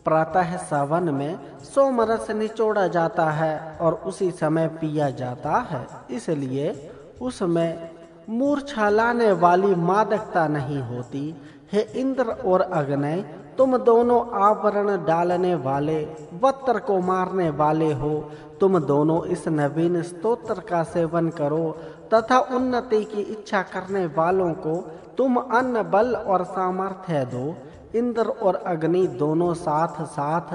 प्रातः सवन में सोमरस निचोड़ा जाता है और उसी समय पिया जाता है, इसलिए उसमें मूर्छा लाने वाली मादकता नहीं होती। हे इंद्र और अग्नि, तुम दोनों आवरण डालने वाले वत्र को मारने वाले हो। तुम दोनों इस नवीन स्तोत्र का सेवन करो तथा उन्नति की इच्छा करने वालों को तुम अन्न, बल और सामर्थ्य दो। इंद्र और अग्नि दोनों साथ साथ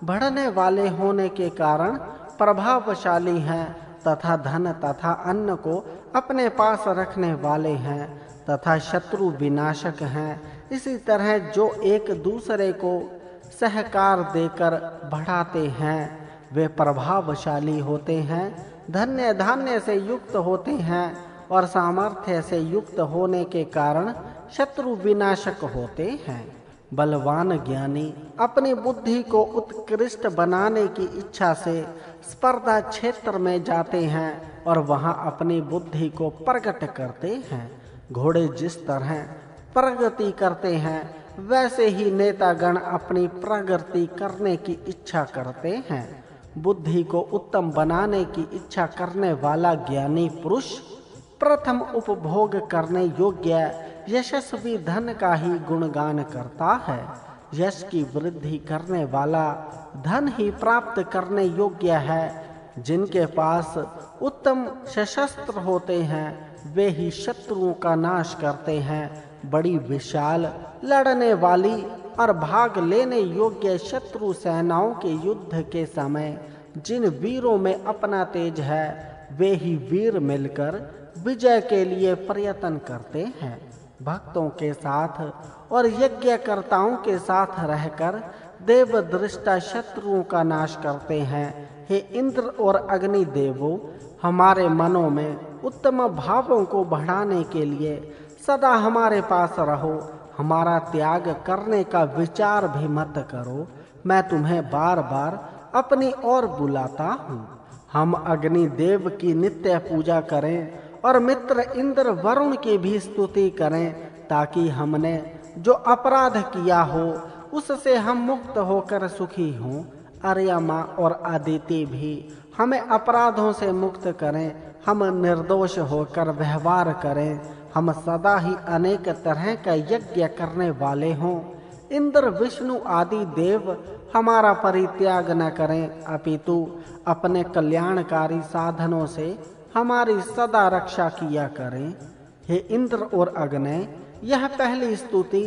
बढ़ने वाले होने के कारण प्रभावशाली हैं तथा धन तथा अन्न को अपने पास रखने वाले हैं तथा शत्रु विनाशक हैं। इसी तरह जो एक दूसरे को सहकार देकर बढ़ाते हैं वे प्रभावशाली होते हैं। धन्य धान्य से युक्त होते हैं और सामर्थ्य से युक्त होने के कारण शत्रु विनाशक होते हैं। बलवान ज्ञानी अपनी बुद्धि को उत्कृष्ट बनाने की इच्छा से स्पर्धा क्षेत्र में जाते हैं और वहां अपनी बुद्धि को प्रकट करते हैं। घोड़े जिस तरह प्रगति करते हैं वैसे ही नेतागण अपनी प्रगति करने की इच्छा करते हैं। बुद्धि को उत्तम बनाने की इच्छा करने वाला ज्ञानी पुरुष प्रथम उपभोग करने योग्य यशस्वी धन का ही गुणगान करता है। यश की वृद्धि करने वाला धन ही प्राप्त करने योग्य है। जिनके पास उत्तम सशस्त्र होते हैं वे ही शत्रुओं का नाश करते हैं। बड़ी विशाल लड़ने वाली और भाग लेने योग्य शत्रु सेनाओं के युद्ध के समय जिन वीरों में अपना तेज है वे ही वीर मिलकर विजय के लिए प्रयत्न करते हैं। भक्तों के साथ और यज्ञकर्ताओं के साथ रहकर देव दृष्टा शत्रुओं का नाश करते हैं। हे इंद्र और अग्नि देवों, हमारे मनों में उत्तम भावों को बढ़ाने के लिए सदा हमारे पास रहो। हमारा त्याग करने का विचार भी मत करो। मैं तुम्हें बार बार अपनी ओर बुलाता हूँ। हम अग्नि देव की नित्य पूजा करें और मित्र इंद्र वरुण की भी स्तुति करें, ताकि हमने जो अपराध किया हो उससे हम मुक्त होकर सुखी हों। अर्यमा और अदिति भी हमें अपराधों से मुक्त करें। हम निर्दोष होकर व्यवहार करें। हम सदा ही अनेक तरह का यज्ञ करने वाले हों। इंद्र विष्णु आदि देव हमारा परित्याग न करें, अपितु अपने कल्याणकारी साधनों से हमारी सदा रक्षा किया करें। हे इंद्र और अग्नि, यह पहली स्तुति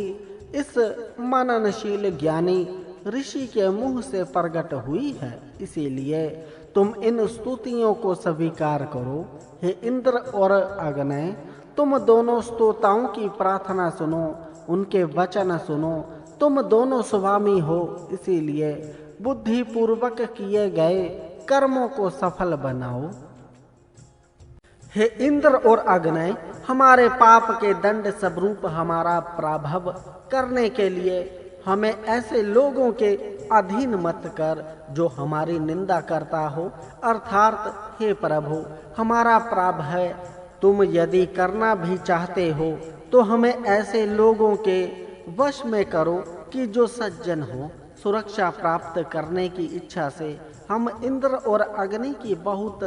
इस मननशील ज्ञानी ऋषि के मुंह से प्रकट हुई है, इसीलिए तुम इन स्तुतियों को स्वीकार करो। हे इंद्र और अग्नि, तुम दोनों स्तोताओं की प्रार्थना सुनो, उनके वचन सुनो। तुम दोनों स्वामी हो, इसीलिए बुद्धि पूर्वक किए गए कर्मों को सफल बनाओ। हे इंद्र और अग्नि, हमारे पाप के दंड स्वरूप हमारा पराभव करने के लिए हमें ऐसे लोगों के अधीन मत कर जो हमारी निंदा करता हो। अर्थात हे प्रभु, हमारा पराभव तुम यदि करना भी चाहते हो तो हमें ऐसे लोगों के वश में करो कि जो सज्जन हो। सुरक्षा प्राप्त करने की इच्छा से हम इंद्र और अग्नि की बहुत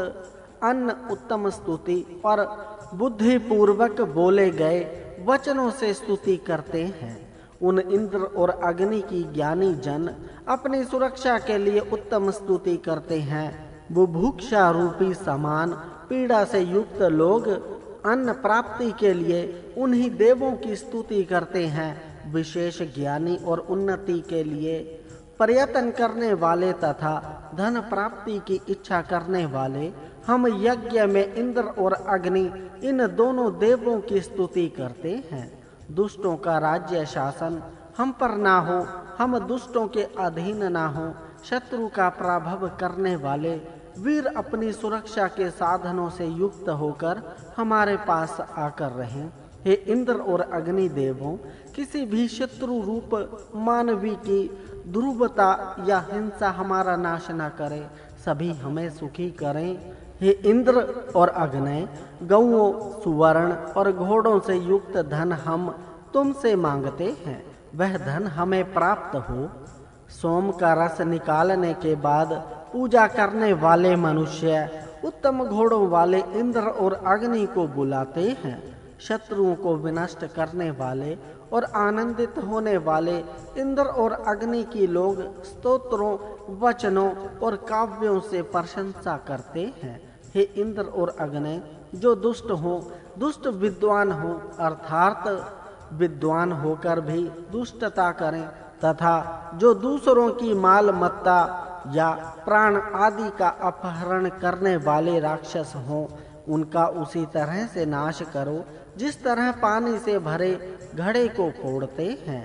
अन्य उत्तम स्तुति और बुद्धि पूर्वक बोले गए वचनों से स्तुति करते हैं। उन इंद्र और अग्नि की ज्ञानी जन अपनी सुरक्षा के लिए उत्तम स्तुति करते हैं। बुभुक्षा रूपी समान पीड़ा से युक्त लोग अन्न प्राप्ति के लिए उन्हीं देवों की स्तुति करते हैं। विशेष ज्ञानी और उन्नति के लिए प्रयत्न करने वाले तथा धन प्राप्ति की इच्छा करने वाले हम यज्ञ में इंद्र और अग्नि इन दोनों देवों की स्तुति करते हैं। दुष्टों का राज्य शासन हम पर ना हो, हम दुष्टों के अधीन ना हो। शत्रु का पराभव करने वाले वीर अपनी सुरक्षा के साधनों से युक्त होकर हमारे पास आकर रहें। हे इंद्र और अग्नि देवों, किसी भी शत्रु रूप मानवी की ध्रुवता या हिंसा हमारा नाश न करे, सभी हमें सुखी करें। हे इंद्र और अग्नि, गौओं, सुवर्ण और घोड़ों से युक्त धन हम तुमसे मांगते हैं, वह धन हमें प्राप्त हो। सोम का रस निकालने के बाद पूजा करने वाले मनुष्य उत्तम घोड़ों वाले इंद्र और अग्नि को बुलाते हैं। शत्रुओं को विनष्ट करने वाले और आनंदित होने वाले इंद्र और अग्नि की लोग स्तोत्रों, वचनों और काव्यों से प्रशंसा करते हैं। हे इंद्र और अग्नि, जो दुष्ट हो, दुष्ट विद्वान हो, अर्थात विद्वान होकर भी दुष्टता करें तथा जो दूसरों की माल मत्ता या प्राण आदि का अपहरण करने वाले राक्षस हों, उनका उसी तरह से नाश करो जिस तरह पानी से भरे घड़े को फोड़ते हैं।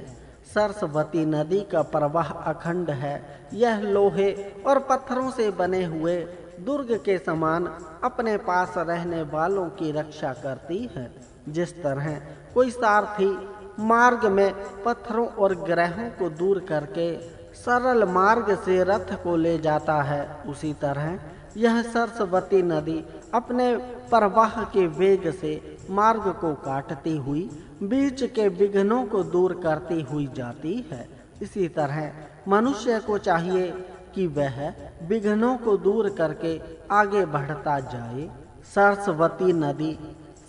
सरस्वती नदी का प्रवाह अखंड है। यह लोहे और पत्थरों से बने हुए दुर्ग के समान अपने पास रहने वालों की रक्षा करती है। जिस तरह कोई सारथी मार्ग में पत्थरों और ग्रहों को दूर करके सरल मार्ग से रथ को ले जाता है, उसी तरह यह सरस्वती नदी अपने प्रवाह के वेग से मार्ग को काटती हुई बीच के विघ्नों को दूर करती हुई जाती है। इसी तरह मनुष्य को चाहिए कि वह विघ्नों को दूर करके आगे बढ़ता जाए। सरस्वती नदी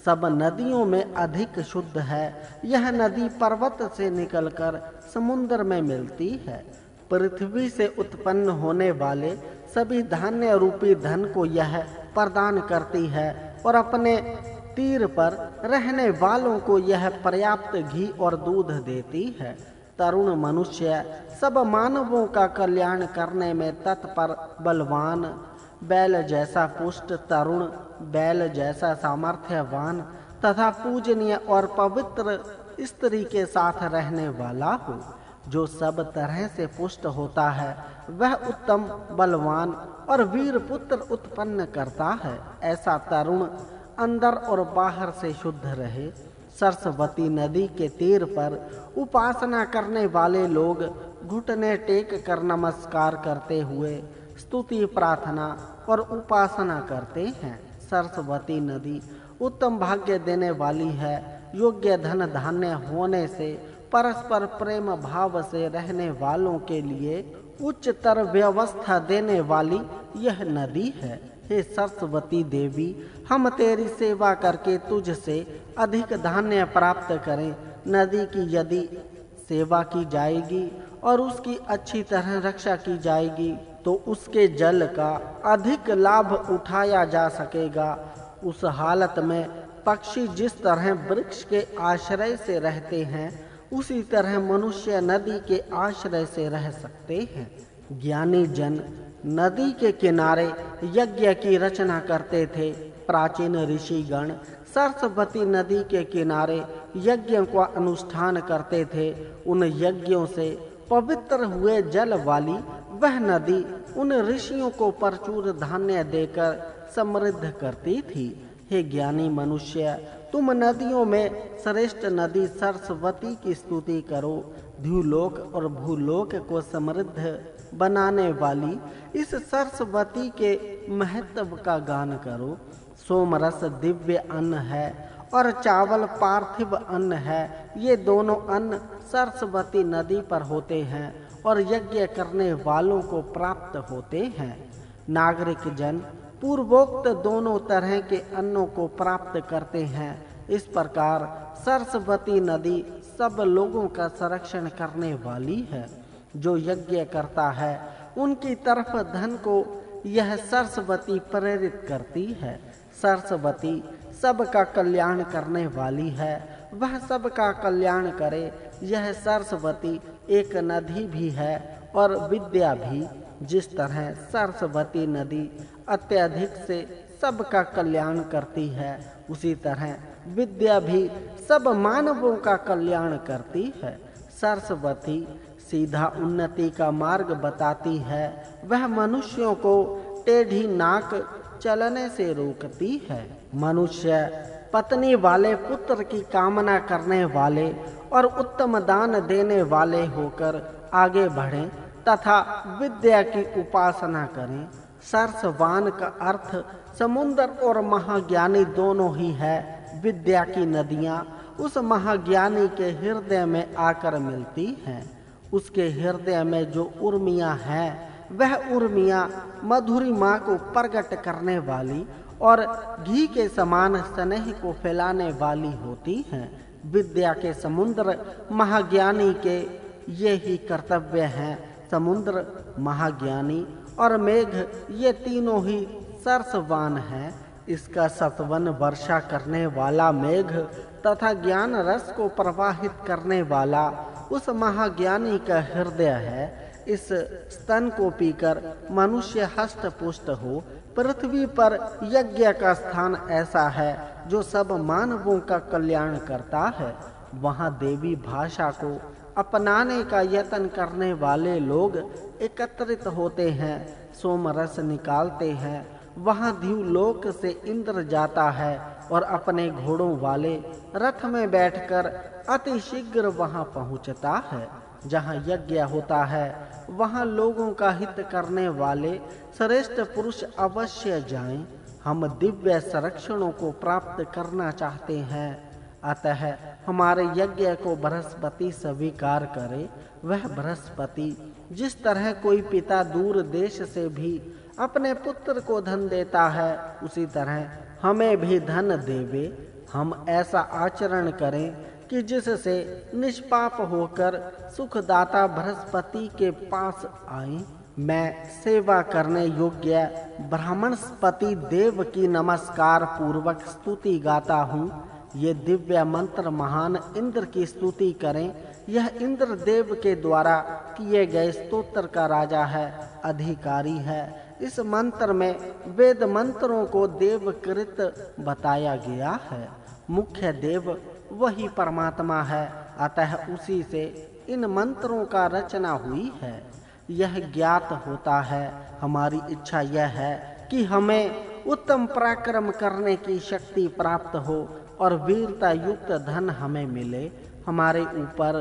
सब नदियों में अधिक शुद्ध है। यह नदी पर्वत से निकलकर समुद्र में मिलती है। पृथ्वी से उत्पन्न होने वाले सभी धान्य रूपी धन को यह प्रदान करती है और अपने तीर पर रहने वालों को यह पर्याप्त घी और दूध देती है। तरुण मनुष्य सब मानवों का कल्याण करने में तत्पर, बलवान बैल जैसा पुष्ट, तरुण बैल जैसा सामर्थ्यवान तथा पूजनीय और पवित्र स्त्री के साथ रहने वाला हो। जो सब तरह से पुष्ट होता है वह उत्तम, बलवान और वीर पुत्र उत्पन्न करता है। ऐसा तरुण अंदर और बाहर से शुद्ध रहे, सरस्वती नदी के तीर पर उपासना करने वाले लोग घुटने टेक कर नमस्कार करते हुए स्तुति प्रार्थना और उपासना करते हैं। सरस्वती नदी उत्तम भाग्य देने वाली है। योग्य धन धान्य होने से परस्पर प्रेम भाव से रहने वालों के लिए उच्चतर व्यवस्था देने वाली यह नदी है। हे सरस्वती देवी, हम तेरी सेवा करके तुझसे अधिक धान्य प्राप्त करें। नदी की यदि सेवा की जाएगी और उसकी अच्छी तरह रक्षा की जाएगी तो उसके जल का अधिक लाभ उठाया जा सकेगा। उस हालत में पक्षी जिस तरह वृक्ष के आश्रय से रहते हैं, उसी तरह मनुष्य नदी के आश्रय से रह सकते हैं। ज्ञानी जन नदी के किनारे यज्ञ की रचना करते थे। प्राचीन ऋषिगण सरस्वती नदी के किनारे यज्ञों का अनुष्ठान करते थे। उन यज्ञों से पवित्र हुए जल वाली वह नदी उन ऋषियों को प्रचुर धान्य देकर समृद्ध करती थी। हे ज्ञानी मनुष्य, तुम नदियों में श्रेष्ठ नदी सरस्वती की स्तुति करो। द्युलोक और भूलोक को समृद्ध बनाने वाली इस सरस्वती के महत्व का गान करो। सोमरस दिव्य अन्न है और चावल पार्थिव अन्न है। ये दोनों अन्न सरस्वती नदी पर होते हैं और यज्ञ करने वालों को प्राप्त होते हैं। नागरिक जन पूर्वोक्त दोनों तरह के अन्नों को प्राप्त करते हैं। इस प्रकार सरस्वती नदी सब लोगों का संरक्षण करने वाली है। जो यज्ञ करता है उनकी तरफ धन को यह सरस्वती प्रेरित करती है। सरस्वती सबका कल्याण करने वाली है, वह सबका कल्याण करे। यह सरस्वती एक नदी भी है और विद्या भी। जिस तरह सरस्वती नदी अत्यधिक से सबका कल्याण करती है, उसी तरह विद्या भी सब मानवों का कल्याण करती है। सरस्वती सीधा उन्नति का मार्ग बताती है। वह मनुष्यों को टेढ़ी नाक चलने से रोकती है। मनुष्य पत्नी वाले पुत्र की कामना करने वाले और उत्तम दान देने वाले होकर आगे बढ़ें तथा विद्या की उपासना करें। सरसवान का अर्थ समुद्र और महाज्ञानी दोनों ही है। विद्या की नदियाँ उस महाज्ञानी के हृदय में आकर मिलती हैं। उसके हृदय में जो उर्मियाँ हैं, वह उर्मियाँ मधुरिमा को प्रकट करने वाली और घी के समान स्नेह को फैलाने वाली होती हैं। विद्या के समुद्र महाज्ञानी के ये ही कर्तव्य हैं। समुद्र, महाज्ञानी और मेघ ये तीनों ही सरसवान हैं। इसका सतवन वर्षा करने वाला मेघ तथा ज्ञान रस को प्रवाहित करने वाला उस महाज्ञानी का हृदय है। इस स्तन को पीकर मनुष्य हष्ट पुष्ट हो। पृथ्वी पर यज्ञ का स्थान ऐसा है जो सब मानवों का कल्याण करता है। वहाँ देवी भाषा को अपनाने का यत्न करने वाले लोग एकत्रित होते हैं, सोमरस निकालते हैं। वहाँ द्युलोक से इंद्र जाता है और अपने घोड़ों वाले रथ में बैठकर अति शीघ्र वहाँ पहुँचता है। जहाँ यज्ञ होता है वहाँ लोगों का हित करने वाले श्रेष्ठ पुरुष अवश्य जाएं। हम दिव्य संरक्षणों को प्राप्त करना चाहते हैं, अतः हमारे यज्ञ को बृहस्पति स्वीकार करे। वह बृहस्पति जिस तरह कोई पिता दूर देश से भी अपने पुत्र को धन देता है, उसी तरह हमें भी धन देवे। हम ऐसा आचरण करें कि जिससे निष्पाप होकर सुखदाता बृहस्पति के पास आए। मैं सेवा करने योग्य ब्राह्मणस्पति देव की नमस्कार पूर्वक स्तुति गाता हूँ। ये दिव्य मंत्र महान इंद्र की स्तुति करें। यह इंद्र देव के द्वारा किए गए स्तोत्र का राजा है, अधिकारी है। इस मंत्र में वेद मंत्रों को देवकृत बताया गया है। मुख्य देव वही परमात्मा है, अतः उसी से इन मंत्रों का रचना हुई है। यह ज्ञात होता है। हमारी इच्छा यह है कि हमें उत्तम पराक्रम करने की शक्ति प्राप्त हो और वीरता युक्त धन हमें मिले, हमारे ऊपर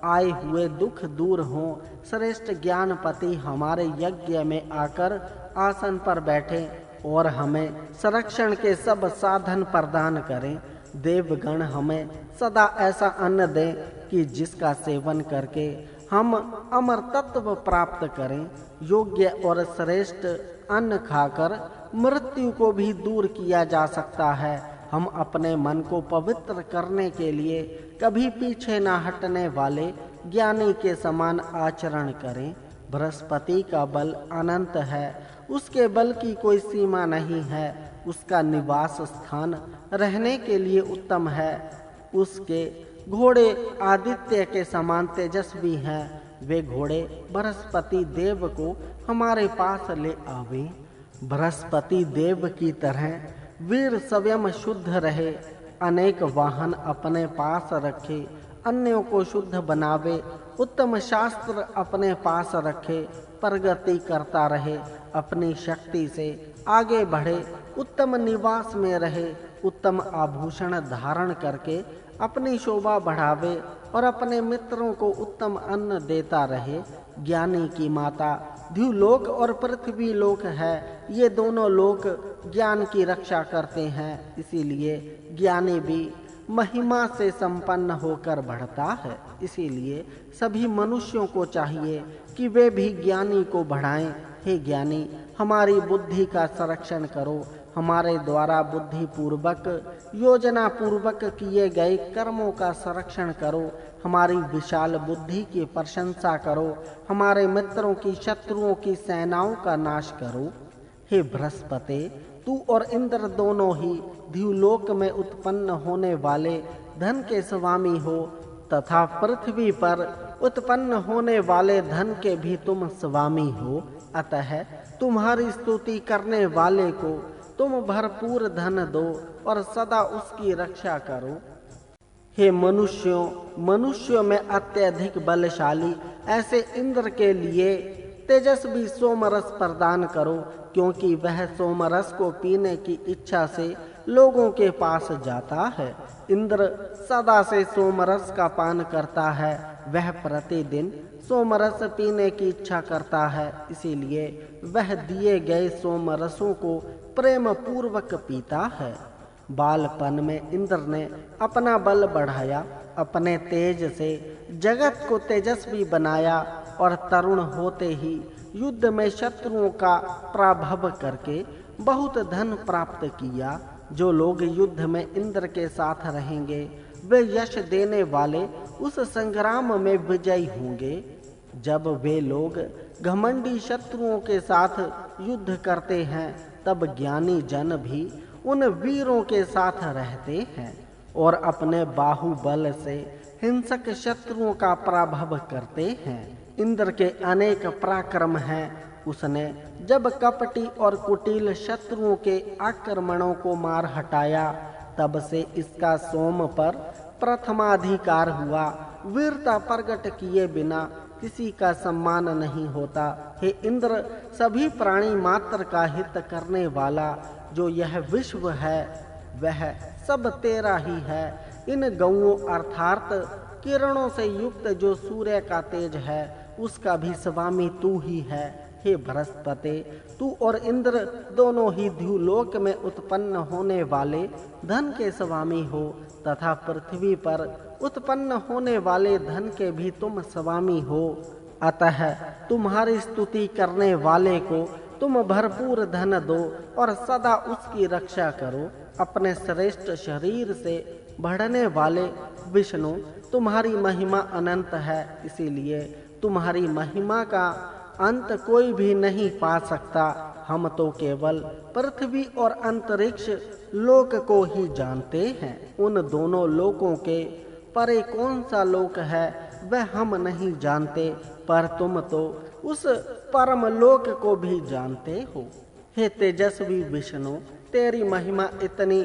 आए हुए दुख दूर हों, श्रेष्ठ ज्ञानपति हमारे यज्ञ में आकर आसन पर बैठे और हमें संरक्षण के सब साधन प्रदान करें। देवगण हमें सदा ऐसा अन्न दें कि जिसका सेवन करके हम अमर तत्व प्राप्त करें। योग्य और श्रेष्ठ अन्न खाकर मृत्यु को भी दूर किया जा सकता है। हम अपने मन को पवित्र करने के लिए कभी पीछे न हटने वाले ज्ञानी के समान आचरण करें। बृहस्पति का बल अनंत है, उसके बल की कोई सीमा नहीं है। उसका निवास स्थान रहने के लिए उत्तम है। उसके घोड़े आदित्य के समान तेजस्वी हैं। वे घोड़े बृहस्पति देव को हमारे पास ले आवे। बृहस्पति देव की तरह वीर स्वयं शुद्ध रहे, अनेक वाहन अपने पास रखे, अन्यों को शुद्ध बनावे, उत्तम शास्त्र अपने पास रखे, प्रगति करता रहे, अपनी शक्ति से आगे बढ़े, उत्तम निवास में रहे, उत्तम आभूषण धारण करके अपनी शोभा बढ़ावे और अपने मित्रों को उत्तम अन्न देता रहे। ज्ञानी की माता द्युलोक और पृथ्वी लोक है, ये दोनों लोक ज्ञान की रक्षा करते हैं। इसीलिए ज्ञानी भी महिमा से संपन्न होकर बढ़ता है। इसीलिए सभी मनुष्यों को चाहिए कि वे भी ज्ञानी को बढ़ाएं। हे ज्ञानी, हमारी बुद्धि का संरक्षण करो, हमारे द्वारा बुद्धि पूर्वक योजना पूर्वक किए गए कर्मों का संरक्षण करो, हमारी विशाल बुद्धि की प्रशंसा करो, हमारे मित्रों की शत्रुओं की सेनाओं का नाश करो। हे बृहस्पति, तू और इंद्र दोनों ही द्युलोक में उत्पन्न होने वाले धन के स्वामी हो तथा पृथ्वी पर उत्पन्न होने वाले धन के भी तुम स्वामी हो। अतः तुम्हारी स्तुति करने वाले को तुम भरपूर धन दो और सदा उसकी रक्षा करो। हे मनुष्यों में अत्यधिक बलशाली ऐसे इंद्र के लिए तेजस्वी सोमरस प्रदान करो, क्योंकि वह सोमरस को पीने की इच्छा से लोगों के पास जाता है। इंद्र सदा से सोमरस का पान करता है, वह प्रतिदिन सोमरस पीने की इच्छा करता है, इसीलिए वह दिए गए सोमरसों को प्रेम पूर्वक पीता है। बालपन में इंद्र ने अपना बल बढ़ाया, अपने तेज से जगत को तेजस्वी बनाया और तरुण होते ही युद्ध में शत्रुओं का पराभव करके बहुत धन प्राप्त किया। जो लोग युद्ध में इंद्र के साथ रहेंगे वे यश देने वाले उस संग्राम में विजयी होंगे। जब वे लोग घमंडी शत्रुओं के साथ युद्ध करते हैं तब ज्ञानी जन भी उन वीरों के साथ रहते हैं और अपने बाहुबल से हिंसक शत्रुओं का पराभव करते हैं। इंद्र के अनेक पराक्रम हैं। उसने जब कपटी और कुटिल शत्रुओं के आक्रमणों को मार हटाया तब से इसका सोम पर प्रथमाधिकार हुआ। वीरता प्रकट किए बिना किसी का सम्मान नहीं होता। हे इंद्र, सभी प्राणी मात्र का हित करने वाला जो यह विश्व है वह सब तेरा ही है। इन गौओं अर्थात किरणों से युक्त जो सूर्य का तेज है उसका भी स्वामी तू ही है। हे बृहस्पति, तू और इंद्र दोनों ही द्युलोक में उत्पन्न होने वाले धन के स्वामी हो तथा पृथ्वी पर उत्पन्न होने वाले धन के भी तुम स्वामी हो। अतः तुम्हारी स्तुति करने वाले को तुम भरपूर धन दो और सदा उसकी रक्षा करो। अपने श्रेष्ठ शरीर से बढ़ने वाले विष्णु, तुम्हारी महिमा अनंत है, इसीलिए तुम्हारी महिमा का अंत कोई भी नहीं पा सकता। हम तो केवल पृथ्वी और अंतरिक्ष लोक को ही जानते हैं। उन दोनों लोकों के परे कौन सा लोक है वह हम नहीं जानते, पर तुम तो उस परम लोक को भी जानते हो। हे तेजस्वी विष्णु, तेरी महिमा इतनी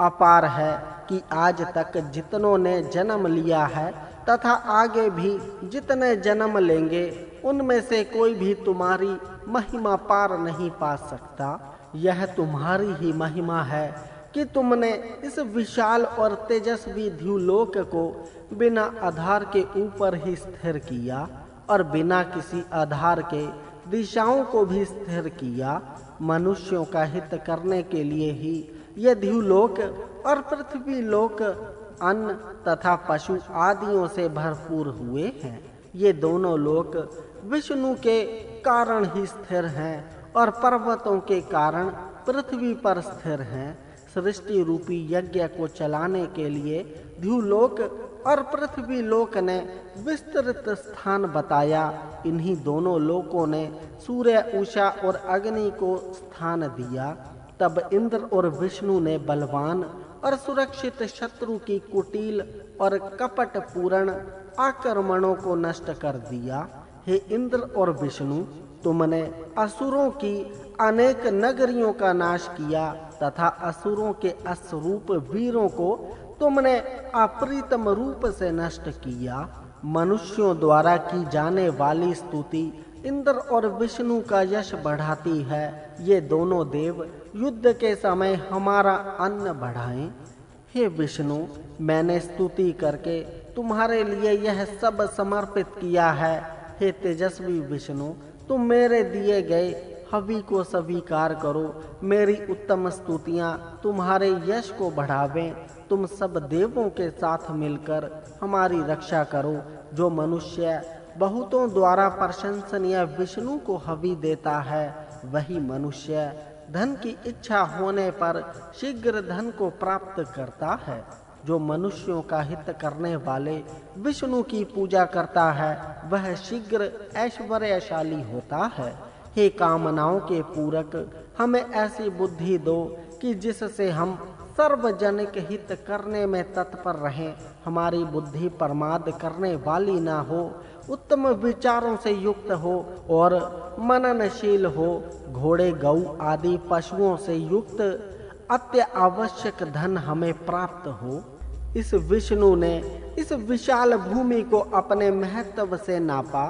अपार है कि आज तक जितनों ने जन्म लिया है तथा आगे भी जितने जन्म लेंगे उनमें से कोई भी तुम्हारी महिमा पार नहीं पा सकता। यह तुम्हारी ही महिमा है कि तुमने इस विशाल और तेजस्वी द्युलोक को बिना आधार के ऊपर ही स्थिर किया और बिना किसी आधार के दिशाओं को भी स्थिर किया। मनुष्यों का हित करने के लिए ही ये द्युलोक और पृथ्वी लोक अन्न तथा पशु आदियों से भरपूर हुए हैं। ये दोनों लोक विष्णु के कारण ही स्थिर हैं और पर्वतों के कारण पृथ्वी पर स्थिर हैं। सृष्टि रूपी यज्ञ को चलाने के लिए द्युलोक और पृथ्वी लोक ने विस्तृत स्थान बताया। इन्हीं दोनों लोकों ने सूर्य, उषा और अग्नि को स्थान दिया। तब इंद्र और विष्णु ने बलवान और सुरक्षित शत्रु की कुटिल और कपट पूर्ण आक्रमणों को नष्ट कर दिया। हे इंद्र और विष्णु, तुमने असुरों की अनेक नगरियों का नाश किया तथा असुरों के अश्वरूप वीरों को तुमने अप्रीतम रूप से नष्ट किया। मनुष्यों द्वारा की जाने वाली स्तुति इंद्र और विष्णु का यश बढ़ाती है। ये दोनों देव युद्ध के समय हमारा अन्न बढ़ाएं। हे विष्णु, मैंने स्तुति करके तुम्हारे लिए यह सब समर्पित किया है। हे तेजस्वी विष्णु, तुम मेरे दिए गए हवि को स्वीकार करो। मेरी उत्तम स्तुतियाँ तुम्हारे यश को बढ़ावें। तुम सब देवों के साथ मिलकर हमारी रक्षा करो। जो मनुष्य बहुतों द्वारा प्रशंसनीय विष्णु को हवि देता है, वही मनुष्य धन की इच्छा होने पर शीघ्र धन को प्राप्त करता है। जो मनुष्यों का हित करने वाले विष्णु की पूजा करता है, वह शीघ्र ऐश्वर्यशाली होता है। हे कामनाओं के पूरक, हमें ऐसी बुद्धि दो कि जिससे हम सार्वजनिक हित करने में तत्पर रहें। हमारी बुद्धि प्रमाद करने वाली ना हो, उत्तम विचारों से युक्त हो और मननशील हो। घोड़े, गऊ आदि पशुओं से युक्त अत्य आवश्यक धन हमें प्राप्त हो। इस विष्णु ने इस विशाल भूमि को अपने महत्व से नापा।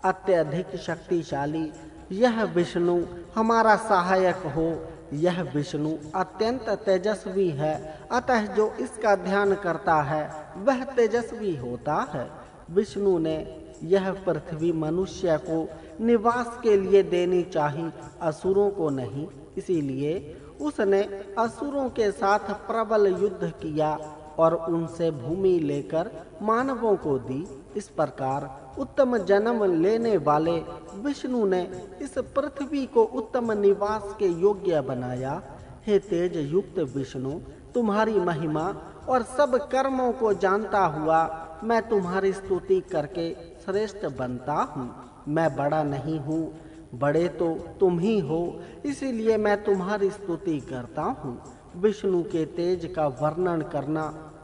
अत्यधिक शक्तिशाली यह विष्णु हमारा सहायक हो। यह विष्णु अत्यंत तेजस्वी है, अतः जो इसका ध्यान करता है वह तेजस्वी होता है। विष्णु ने यह पृथ्वी मनुष्य को निवास के लिए देनी चाहिए, असुरों को नहीं। इसीलिए उसने असुरों के साथ प्रबल युद्ध किया और उनसे भूमि लेकर मानवों को दी। इस प्रकार उत्तम जन्म लेने वाले विष्णु ने इस पृथ्वी को उत्तम निवास के योग्य बनाया। हे तेज युक्त विष्णु, तुम्हारी महिमा और सब कर्मों को जानता हुआ मैं तुम्हारी स्तुति करके श्रेष्ठ बनता हूँ। मैं बड़ा नहीं हूँ, बड़े तो तुम ही हो, इसीलिए मैं तुम्हारी स्तुति करता हूँ। विष्णु के तेज का वर्णन करना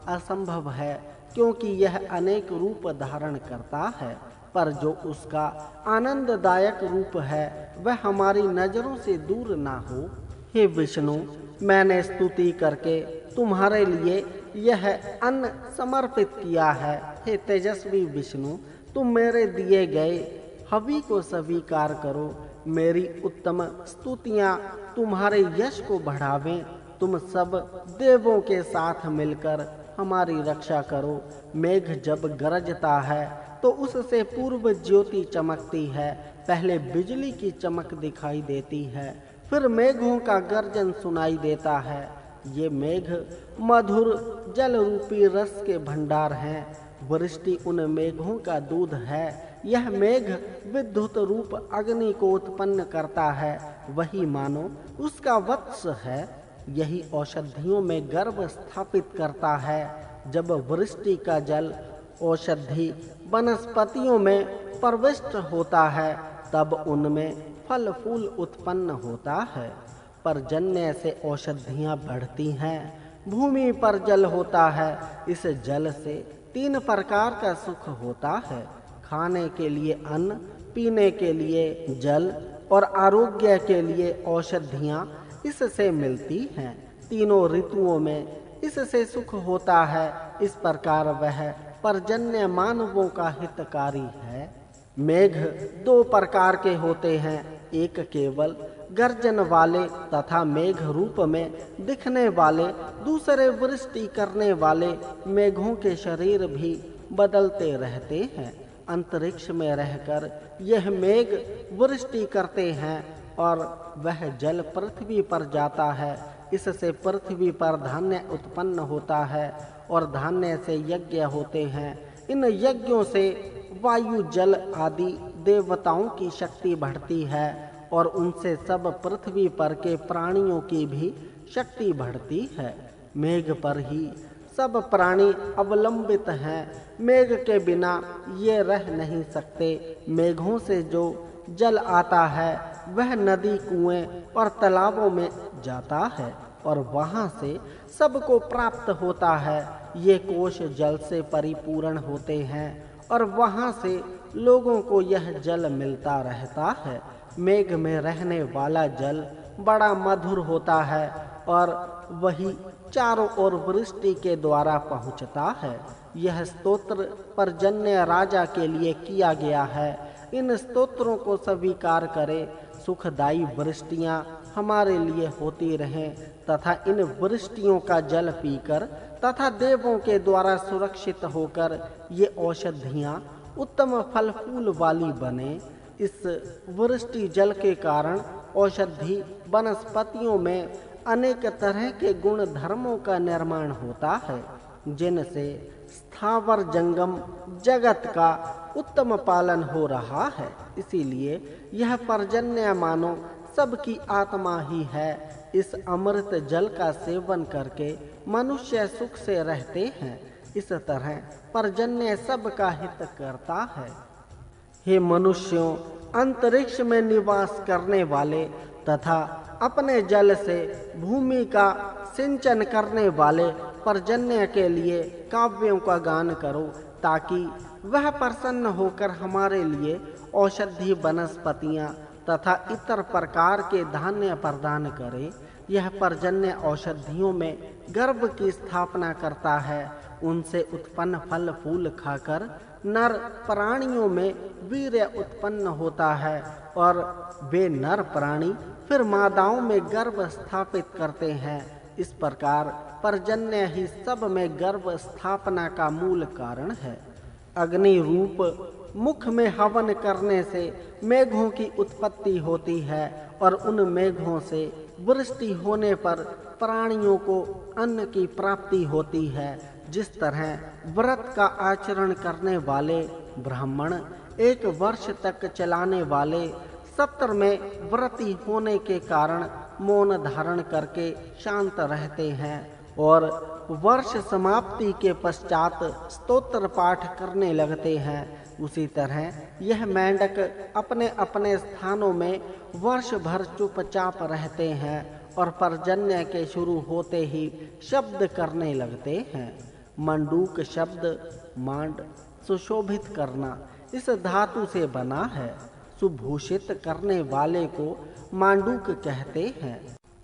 असंभव है, क्योंकि यह अनेक रूप धारण करता है, पर जो उसका आनंददायक रूप है वह हमारी नजरों से दूर ना हो। हे विष्णु, मैंने स्तुति करके तुम्हारे लिए यह अन्न समर्पित किया है। हे तेजस्वी विष्णु, तुम मेरे दिए गए हवि को स्वीकार करो। मेरी उत्तम स्तुतियाँ तुम्हारे यश को बढ़ावें। तुम सब देवों के साथ मिलकर हमारी रक्षा करो। मेघ जब गरजता है तो उससे पूर्व ज्योति चमकती है। पहले बिजली की चमक दिखाई देती है, फिर मेघों का गर्जन सुनाई देता है। ये मेघ मधुर जल रूपी रस के भंडार हैं। वृष्टि उन मेघों का दूध है। यह मेघ विद्युत रूप अग्नि को उत्पन्न करता है, वही मानो उसका वत्स है। यही औषधियों में गर्भ स्थापित करता है। जब वृष्टि का जल औषधि वनस्पतियों में प्रविष्ट होता है, तब उनमें फल फूल उत्पन्न होता है। पर्जन्य से औषधियाँ बढ़ती हैं। भूमि पर जल होता है। इस जल से 3 प्रकार का सुख होता है: खाने के लिए अन्न, पीने के लिए जल और आरोग्य के लिए औषधियाँ इससे मिलती हैं। तीनों ऋतुओं में इससे सुख होता है। इस प्रकार वह पर्जन्य मानवों का हितकारी है। मेघ 2 प्रकार के होते हैं, एक केवल गर्जन वाले तथा मेघ रूप में दिखने वाले दूसरे वृष्टि करने वाले मेघों के शरीर भी बदलते रहते हैं। अंतरिक्ष में रहकर यह मेघ वृष्टि करते हैं और वह जल पृथ्वी पर जाता है। इससे पृथ्वी पर धान्य उत्पन्न होता है और धान्य से यज्ञ होते हैं। इन यज्ञों से वायु जल आदि देवताओं की शक्ति बढ़ती है और उनसे सब पृथ्वी पर के प्राणियों की भी शक्ति बढ़ती है। मेघ पर ही सब प्राणी अवलंबित हैं। मेघ के बिना ये रह नहीं सकते। मेघों से जो जल आता है वह नदी, कुएं और तालाबों में जाता है और वहां से सबको प्राप्त होता है। ये कोष जल से परिपूर्ण होते हैं और वहां से लोगों को यह जल मिलता रहता है। मेघ में रहने वाला जल बड़ा मधुर होता है और वही चारों ओर वृष्टि के द्वारा पहुंचता है। यह स्तोत्र पर्जन्य राजा के लिए किया गया है। इन स्तोत्रों को स्वीकार करें। सुखदायी वृष्टियां हमारे लिए होती रहें तथा इन वृष्टियों का जल पीकर तथा देवों के द्वारा सुरक्षित होकर ये औषधियां उत्तम फल फूल वाली बने। इस वृष्टि जल के कारण औषधि वनस्पतियों में अनेक तरह के गुण धर्मों का निर्माण होता है, जिनसे स्थावर जंगम जगत का उत्तम पालन हो रहा है। इसीलिए यह पर्जन्य मानो सबकी आत्मा ही है। इस अमृत जल का सेवन करके मनुष्य सुख से रहते हैं। इस तरह पर्जन्य सबका हित करता है। हे मनुष्यों, अंतरिक्ष में निवास करने वाले तथा अपने जल से भूमि का सिंचन करने वाले पर्जन्य के लिए काव्यों का गान करो, ताकि वह प्रसन्न होकर हमारे लिए औषधि वनस्पतियां तथा इतर प्रकार के धान्य प्रदान करे। यह पर्जन्य औषधियों में गर्भ की स्थापना करता है। उनसे उत्पन्न फल फूल खाकर नर प्राणियों में वीर्य उत्पन्न होता है और वे नर प्राणी फिर मादाओं में गर्भ स्थापित करते हैं। इस प्रकार पर्जन्य ही सब में गर्भ स्थापना का मूल कारण है। अग्नि रूप मुख में हवन करने से मेघों की उत्पत्ति होती है और उन मेघों से वृष्टि होने पर प्राणियों को अन्न की प्राप्ति होती है। जिस तरह व्रत का आचरण करने वाले ब्राह्मण 1 वर्ष तक चलाने वाले सत्र में व्रती होने के कारण मौन धारण करके शांत रहते हैं और वर्ष समाप्ति के पश्चात स्तोत्र पाठ करने लगते हैं, उसी तरह यह मेंढक अपने अपने स्थानों में वर्ष भर चुपचाप रहते हैं और पर्जन्य के शुरू होते ही शब्द करने लगते हैं। मंडूक शब्द मांड सुशोभित करना इस धातु से बना है। सुभूषित करने वाले को मांडूक कहते हैं।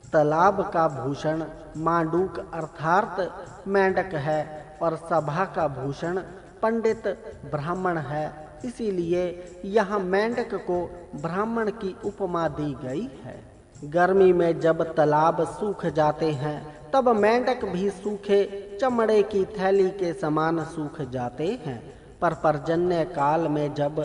तालाब का भूषण मांडूक अर्थात मेंढक है और सभा का भूषण पंडित ब्राह्मण है। इसीलिए यहाँ मेंढक को ब्राह्मण की उपमा दी गई है। गर्मी में जब तालाब सूख जाते हैं तब मेंढक भी सूखे चमड़े की थैली के समान सूख जाते हैं। पर पर्जन्य काल में जब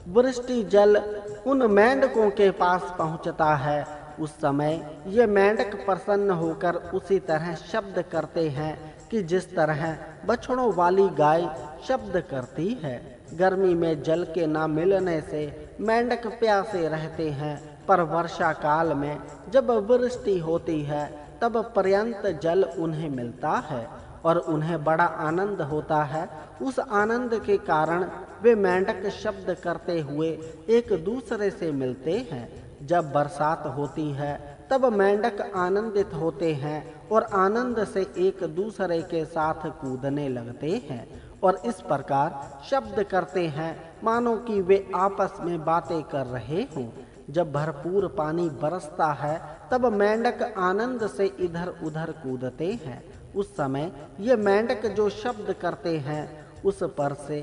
वृष्टि जल उन मेंढकों के पास पहुंचता है, उस समय ये मेंढक प्रसन्न होकर उसी तरह शब्द करते हैं कि जिस तरह बछड़ों वाली गाय शब्द करती है। गर्मी में जल के न मिलने से मेंढक प्यासे रहते हैं, पर वर्षा काल में जब वृष्टि होती है तब पर्यंत जल उन्हें मिलता है और उन्हें बड़ा आनंद होता है। उस आनंद के कारण वे मेंढक शब्द करते हुए एक दूसरे से मिलते हैं। जब बरसात होती है तब मेंढक आनंदित होते हैं और आनंद से एक दूसरे के साथ कूदने लगते हैं और इस प्रकार शब्द करते हैं मानो कि वे आपस में बातें कर रहे हों। जब भरपूर पानी बरसता है तब मेंढक आनंद से इधर उधर कूदते हैं। उस समय ये मेंढक जो शब्द करते हैं उस पर से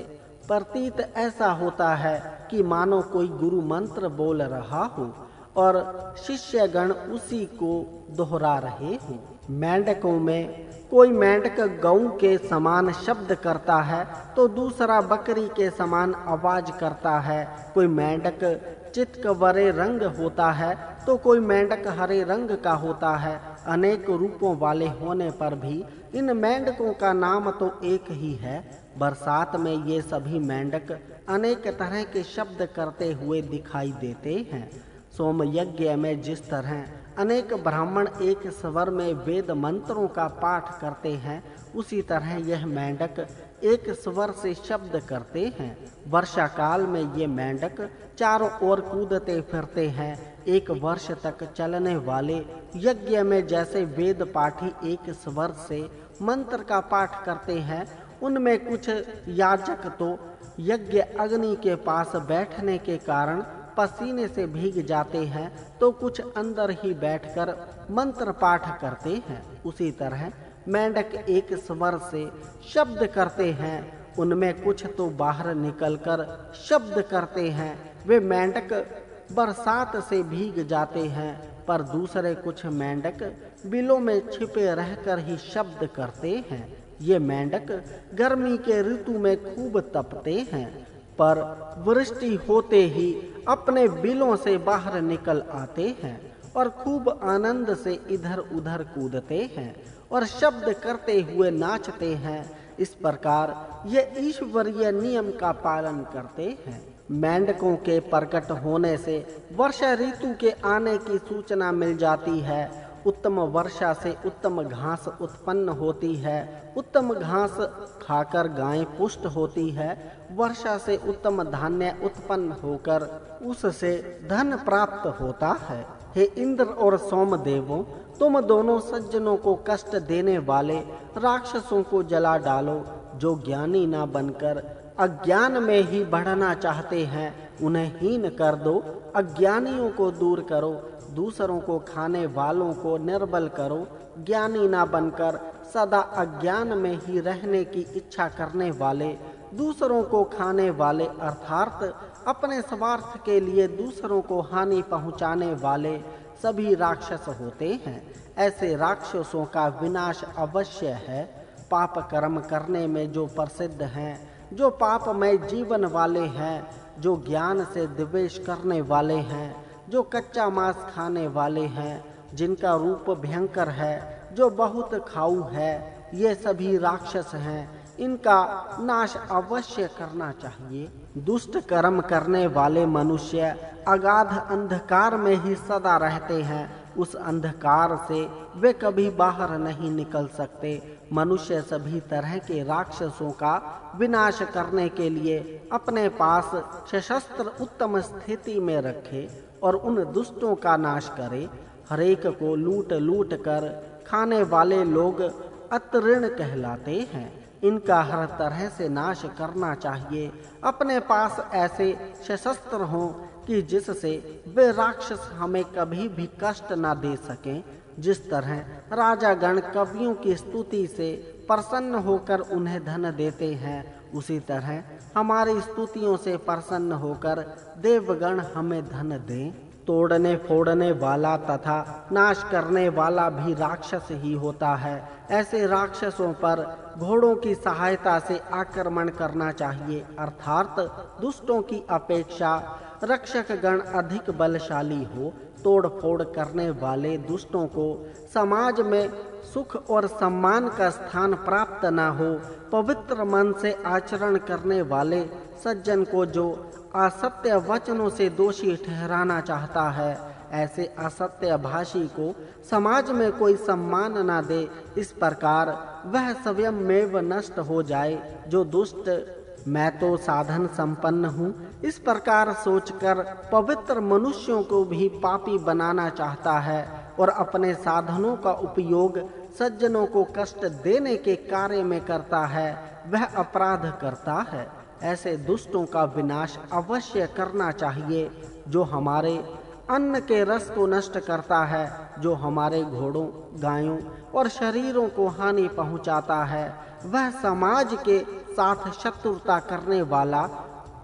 प्रतीत ऐसा होता है कि मानो कोई गुरु मंत्र बोल रहा हो। और शिष्यगण उसी को दोहरा रहे हों। मेंढकों में कोई मेंढक गऊ के समान शब्द करता है तो दूसरा बकरी के समान आवाज करता है। कोई मेंढक चितकबरे रंग होता है तो कोई मेंढक हरे रंग का होता है। अनेक रूपों वाले होने पर भी इन मेंढकों का नाम तो एक ही है। बरसात में ये सभी मेंढक अनेक तरह के शब्द करते हुए दिखाई देते हैं। सोम यज्ञ में जिस तरह अनेक ब्राह्मण एक स्वर में वेद मंत्रों का पाठ करते हैं, उसी तरह यह मेंढक एक स्वर से शब्द करते हैं। वर्षा काल में ये मेंढक चारों ओर कूदते फिरते हैं। एक वर्ष तक चलने वाले यज्ञ में जैसे वेद पाठी एक स्वर से मंत्र का पाठ करते हैं, उनमें कुछ याजक तो यज्ञ अग्नि के पास बैठने के कारण पसीने से भीग जाते हैं, तो कुछ अंदर ही बैठकर मंत्र पाठ करते हैं। उसी तरह मेंढक एक स्वर से शब्द करते हैं, उनमें कुछ तो बाहर निकलकर शब्द करते हैं। वे मेंढक बरसात से भीग जाते हैं, पर दूसरे कुछ मेंढक बिलों में छिपे रहकर ही शब्द करते हैं। ये मेंढक गर्मी के ऋतु में खूब तपते हैं, पर वृष्टि होते ही अपने बिलों से बाहर निकल आते हैं और खूब आनंद से इधर उधर कूदते हैं और शब्द करते हुए नाचते हैं। इस प्रकार ये ईश्वरीय नियम का पालन करते हैं। मेंढकों के प्रकट होने से वर्षा ऋतु के आने की सूचना मिल जाती है। उत्तम वर्षा से उत्तम घास उत्पन्न होती है। उत्तम घास खाकर गायें पुष्ट होती है। वर्षा से उत्तम धान्य उत्पन्न होकर उससे धन प्राप्त होता है। हे इंद्र और सोमदेवों, तुम दोनों सज्जनों को कष्ट देने वाले राक्षसों को जला डालो। जो ज्ञानी ना बनकर अज्ञान में ही बढ़ना चाहते हैं, उन्हें हीन कर दो। अज्ञानियों को दूर करो, दूसरों को खाने वालों को निर्बल करो। ज्ञानी ना बनकर सदा अज्ञान में ही रहने की इच्छा करने वाले, दूसरों को खाने वाले अर्थात अपने स्वार्थ के लिए दूसरों को हानि पहुंचाने वाले सभी राक्षस होते हैं। ऐसे राक्षसों का विनाश अवश्य है। पाप कर्म करने में जो प्रसिद्ध हैं, जो पापमय जीवन वाले हैं, जो ज्ञान से द्वेष करने वाले हैं, जो कच्चा मांस खाने वाले हैं, जिनका रूप भयंकर है, जो बहुत खाऊ है, ये सभी राक्षस हैं। इनका नाश अवश्य करना चाहिए। दुष्ट कर्म करने वाले मनुष्य अगाध अंधकार में ही सदा रहते हैं। उस अंधकार से वे कभी बाहर नहीं निकल सकते। मनुष्य सभी तरह के राक्षसों का विनाश करने के लिए अपने पास सशस्त्र उत्तम स्थिति में रखे और उन दुष्टों का नाश करे। हरेक को लूट लूट कर खाने वाले लोग अतृण कहलाते हैं। इनका हर तरह से नाश करना चाहिए। अपने पास ऐसे सशस्त्र हों कि जिससे वे राक्षस हमें कभी भी कष्ट न दे सकें। जिस तरह राजागण कवियों की स्तुति से प्रसन्न होकर उन्हें धन देते हैं, उसी तरह हमारी स्तुतियों से प्रसन्न होकर देवगण हमें धन दें। तोड़ने फोड़ने वाला तथा नाश करने वाला भी राक्षस ही होता है। ऐसे राक्षसों पर घोड़ों की सहायता से आक्रमण करना चाहिए, अर्थात दुष्टों की अपेक्षा रक्षक गण अधिक बलशाली हो। तोड़ फोड़ करने वाले दुष्टों को समाज में सुख और सम्मान का स्थान प्राप्त न हो। पवित्र मन से आचरण करने वाले सज्जन को जो असत्य वचनों से दोषी ठहराना चाहता है, ऐसे असत्य भाषी को समाज में कोई सम्मान न दे। इस प्रकार वह स्वयं में नष्ट हो जाए। जो दुष्ट मैं तो साधन संपन्न हूँ, इस प्रकार सोचकर पवित्र मनुष्यों को भी पापी बनाना चाहता है और अपने साधनों का उपयोग सज्जनों को कष्ट देने के कार्य में करता है, वह अपराध करता है। ऐसे दुष्टों का विनाश अवश्य करना चाहिए। जो हमारे अन्न के रस को नष्ट करता है, जो हमारे घोड़ों, गायों और शरीरों को हानि पहुंचाता है, वह समाज के साथ शत्रुता करने वाला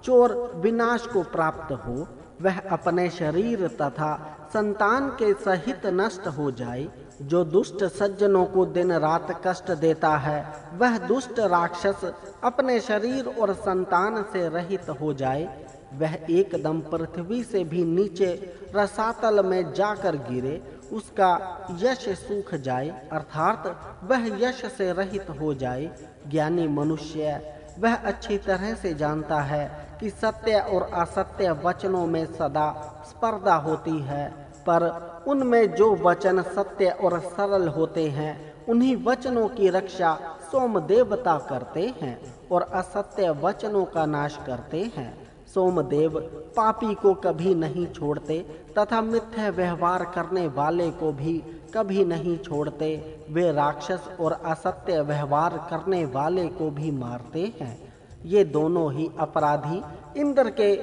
चोर विनाश को प्राप्त हो। वह अपने शरीर तथा संतान के सहित नष्ट हो जाए। जो दुष्ट सज्जनों को दिन रात कष्ट देता है, वह दुष्ट राक्षस अपने शरीर और संतान से रहित हो जाए। वह एकदम पृथ्वी से भी नीचे रसातल में जाकर गिरे, उसका यश सूख जाए, अर्थात वह यश से रहित हो जाए। ज्ञानी मनुष्य वह अच्छी तरह से जानता है कि सत्य और असत्य वचनों में सदा स्पर्धा होती है, पर उनमें जो वचन सत्य और सरल होते हैं, उन्हीं वचनों की रक्षा सोम देवता करते हैं और असत्य वचनों का नाश करते हैं। सोमदेव पापी को कभी नहीं छोड़ते तथा मिथ्या व्यवहार करने वाले को भी कभी नहीं छोड़ते। वे राक्षस और असत्य व्यवहार करने वाले को भी मारते हैं। ये दोनों ही अपराधी इंद्र के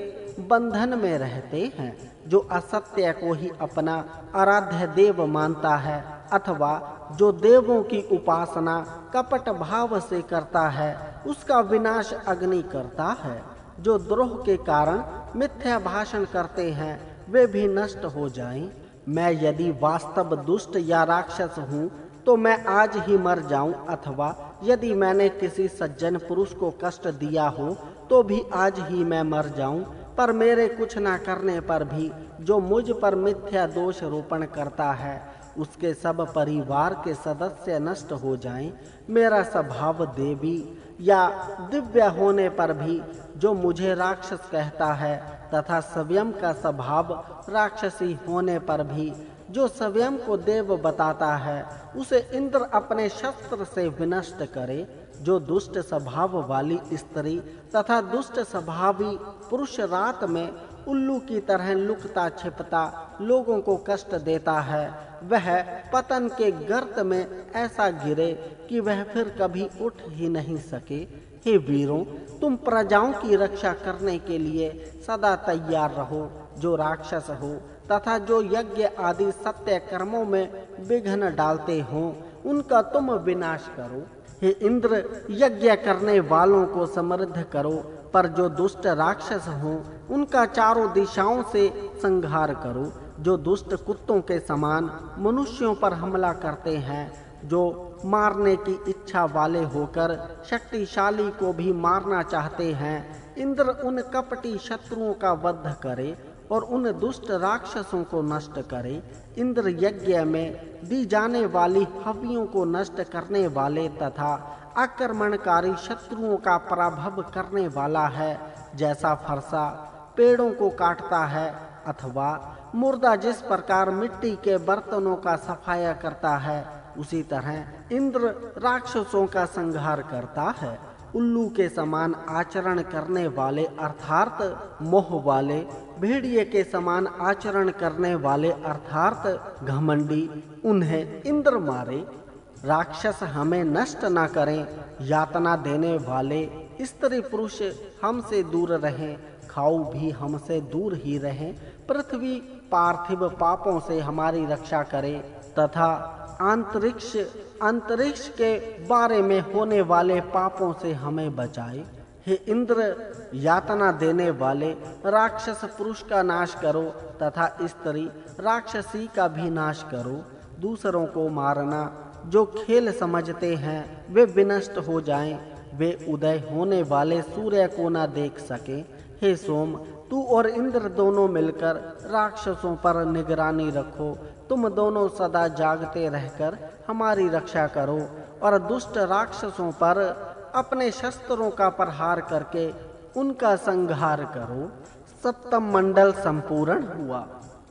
बंधन में रहते हैं। जो असत्य को ही अपना आराध्य देव मानता है अथवा जो देवों की उपासना कपट भाव से करता है, उसका विनाश अग्नि करता है। जो द्रोह के कारण मिथ्या भाषण करते हैं, वे भी नष्ट हो जाएं। मैं यदि वास्तव दुष्ट या राक्षस हूँ तो मैं आज ही मर जाऊं, अथवा यदि मैंने किसी सज्जन पुरुष को कष्ट दिया हो तो भी आज ही मैं मर जाऊं। पर मेरे कुछ न करने पर भी जो मुझ पर मिथ्या दोष रोपण करता है, उसके सब परिवार के सदस्य नष्ट हो जाएं। मेरा स्वभाव देवी या दिव्य होने पर भी जो मुझे राक्षस कहता है तथा स्वयं का स्वभाव राक्षसी होने पर भी जो स्वयं को देव बताता है, उसे इंद्र अपने शस्त्र से विनष्ट करे। जो दुष्ट स्वभाव वाली स्त्री तथा दुष्ट स्वभावी पुरुष रात में उल्लू की तरह लुकता छिपता लोगों को कष्ट देता है, वह पतन के गर्त में ऐसा गिरे कि वह फिर कभी उठ ही नहीं सके। हे वीरों, तुम प्रजाओं की रक्षा करने के लिए सदा तैयार रहो। जो राक्षस हो तथा जो यज्ञ आदि सत्य कर्मों में विघ्न डालते हों, उनका तुम विनाश करो। हे इंद्र, यज्ञ करने वालों को समृद्ध करो, पर जो दुष्ट राक्षस हों उनका चारों दिशाओं से संहार करो। जो दुष्ट कुत्तों के समान मनुष्यों पर हमला करते हैं, जो मारने की इच्छा वाले होकर शक्तिशाली को भी मारना चाहते हैं, इंद्र उन कपटी शत्रुओं का वध करे और उन दुष्ट राक्षसों को नष्ट करे। इंद्र यज्ञ में दी जाने वाली हवियों को नष्ट करने वाले तथा आक्रमणकारी शत्रुओं का पराभव करने वाला है। जैसा फरसा पेड़ों को काटता है अथवा मुर्दा जिस प्रकार मिट्टी के बर्तनों का सफाया करता है, उसी तरह इंद्र राक्षसों का संहार करता है। उल्लू के समान आचरण करने वाले अर्थात मोह वाले, भेड़िए के समान आचरण करने वाले अर्थात घमंडी, उन्हें इंद्र मारे। राक्षस हमें नष्ट न करें, यातना देने वाले स्त्री पुरुष हमसे दूर रहें, खाऊ भी हमसे दूर ही रहें। पृथ्वी पार्थिव पापों से हमारी रक्षा करे तथा अंतरिक्ष के बारे में होने वाले पापों से हमें बचाए। हे इंद्र, यातना देने वाले राक्षस पुरुष का नाश करो तथा स्त्री राक्षसी का भी नाश करो। दूसरों को मारना जो खेल समझते हैं, वे विनष्ट हो जाएं। वे उदय होने वाले सूर्य को न देख सके। हे सोम, तू और इंद्र दोनों मिलकर राक्षसों पर निगरानी रखो। तुम दोनों सदा जागते रहकर हमारी रक्षा करो और दुष्ट राक्षसों पर अपने शस्त्रों का प्रहार करके उनका संहार करो। सप्तम मंडल संपूर्ण हुआ।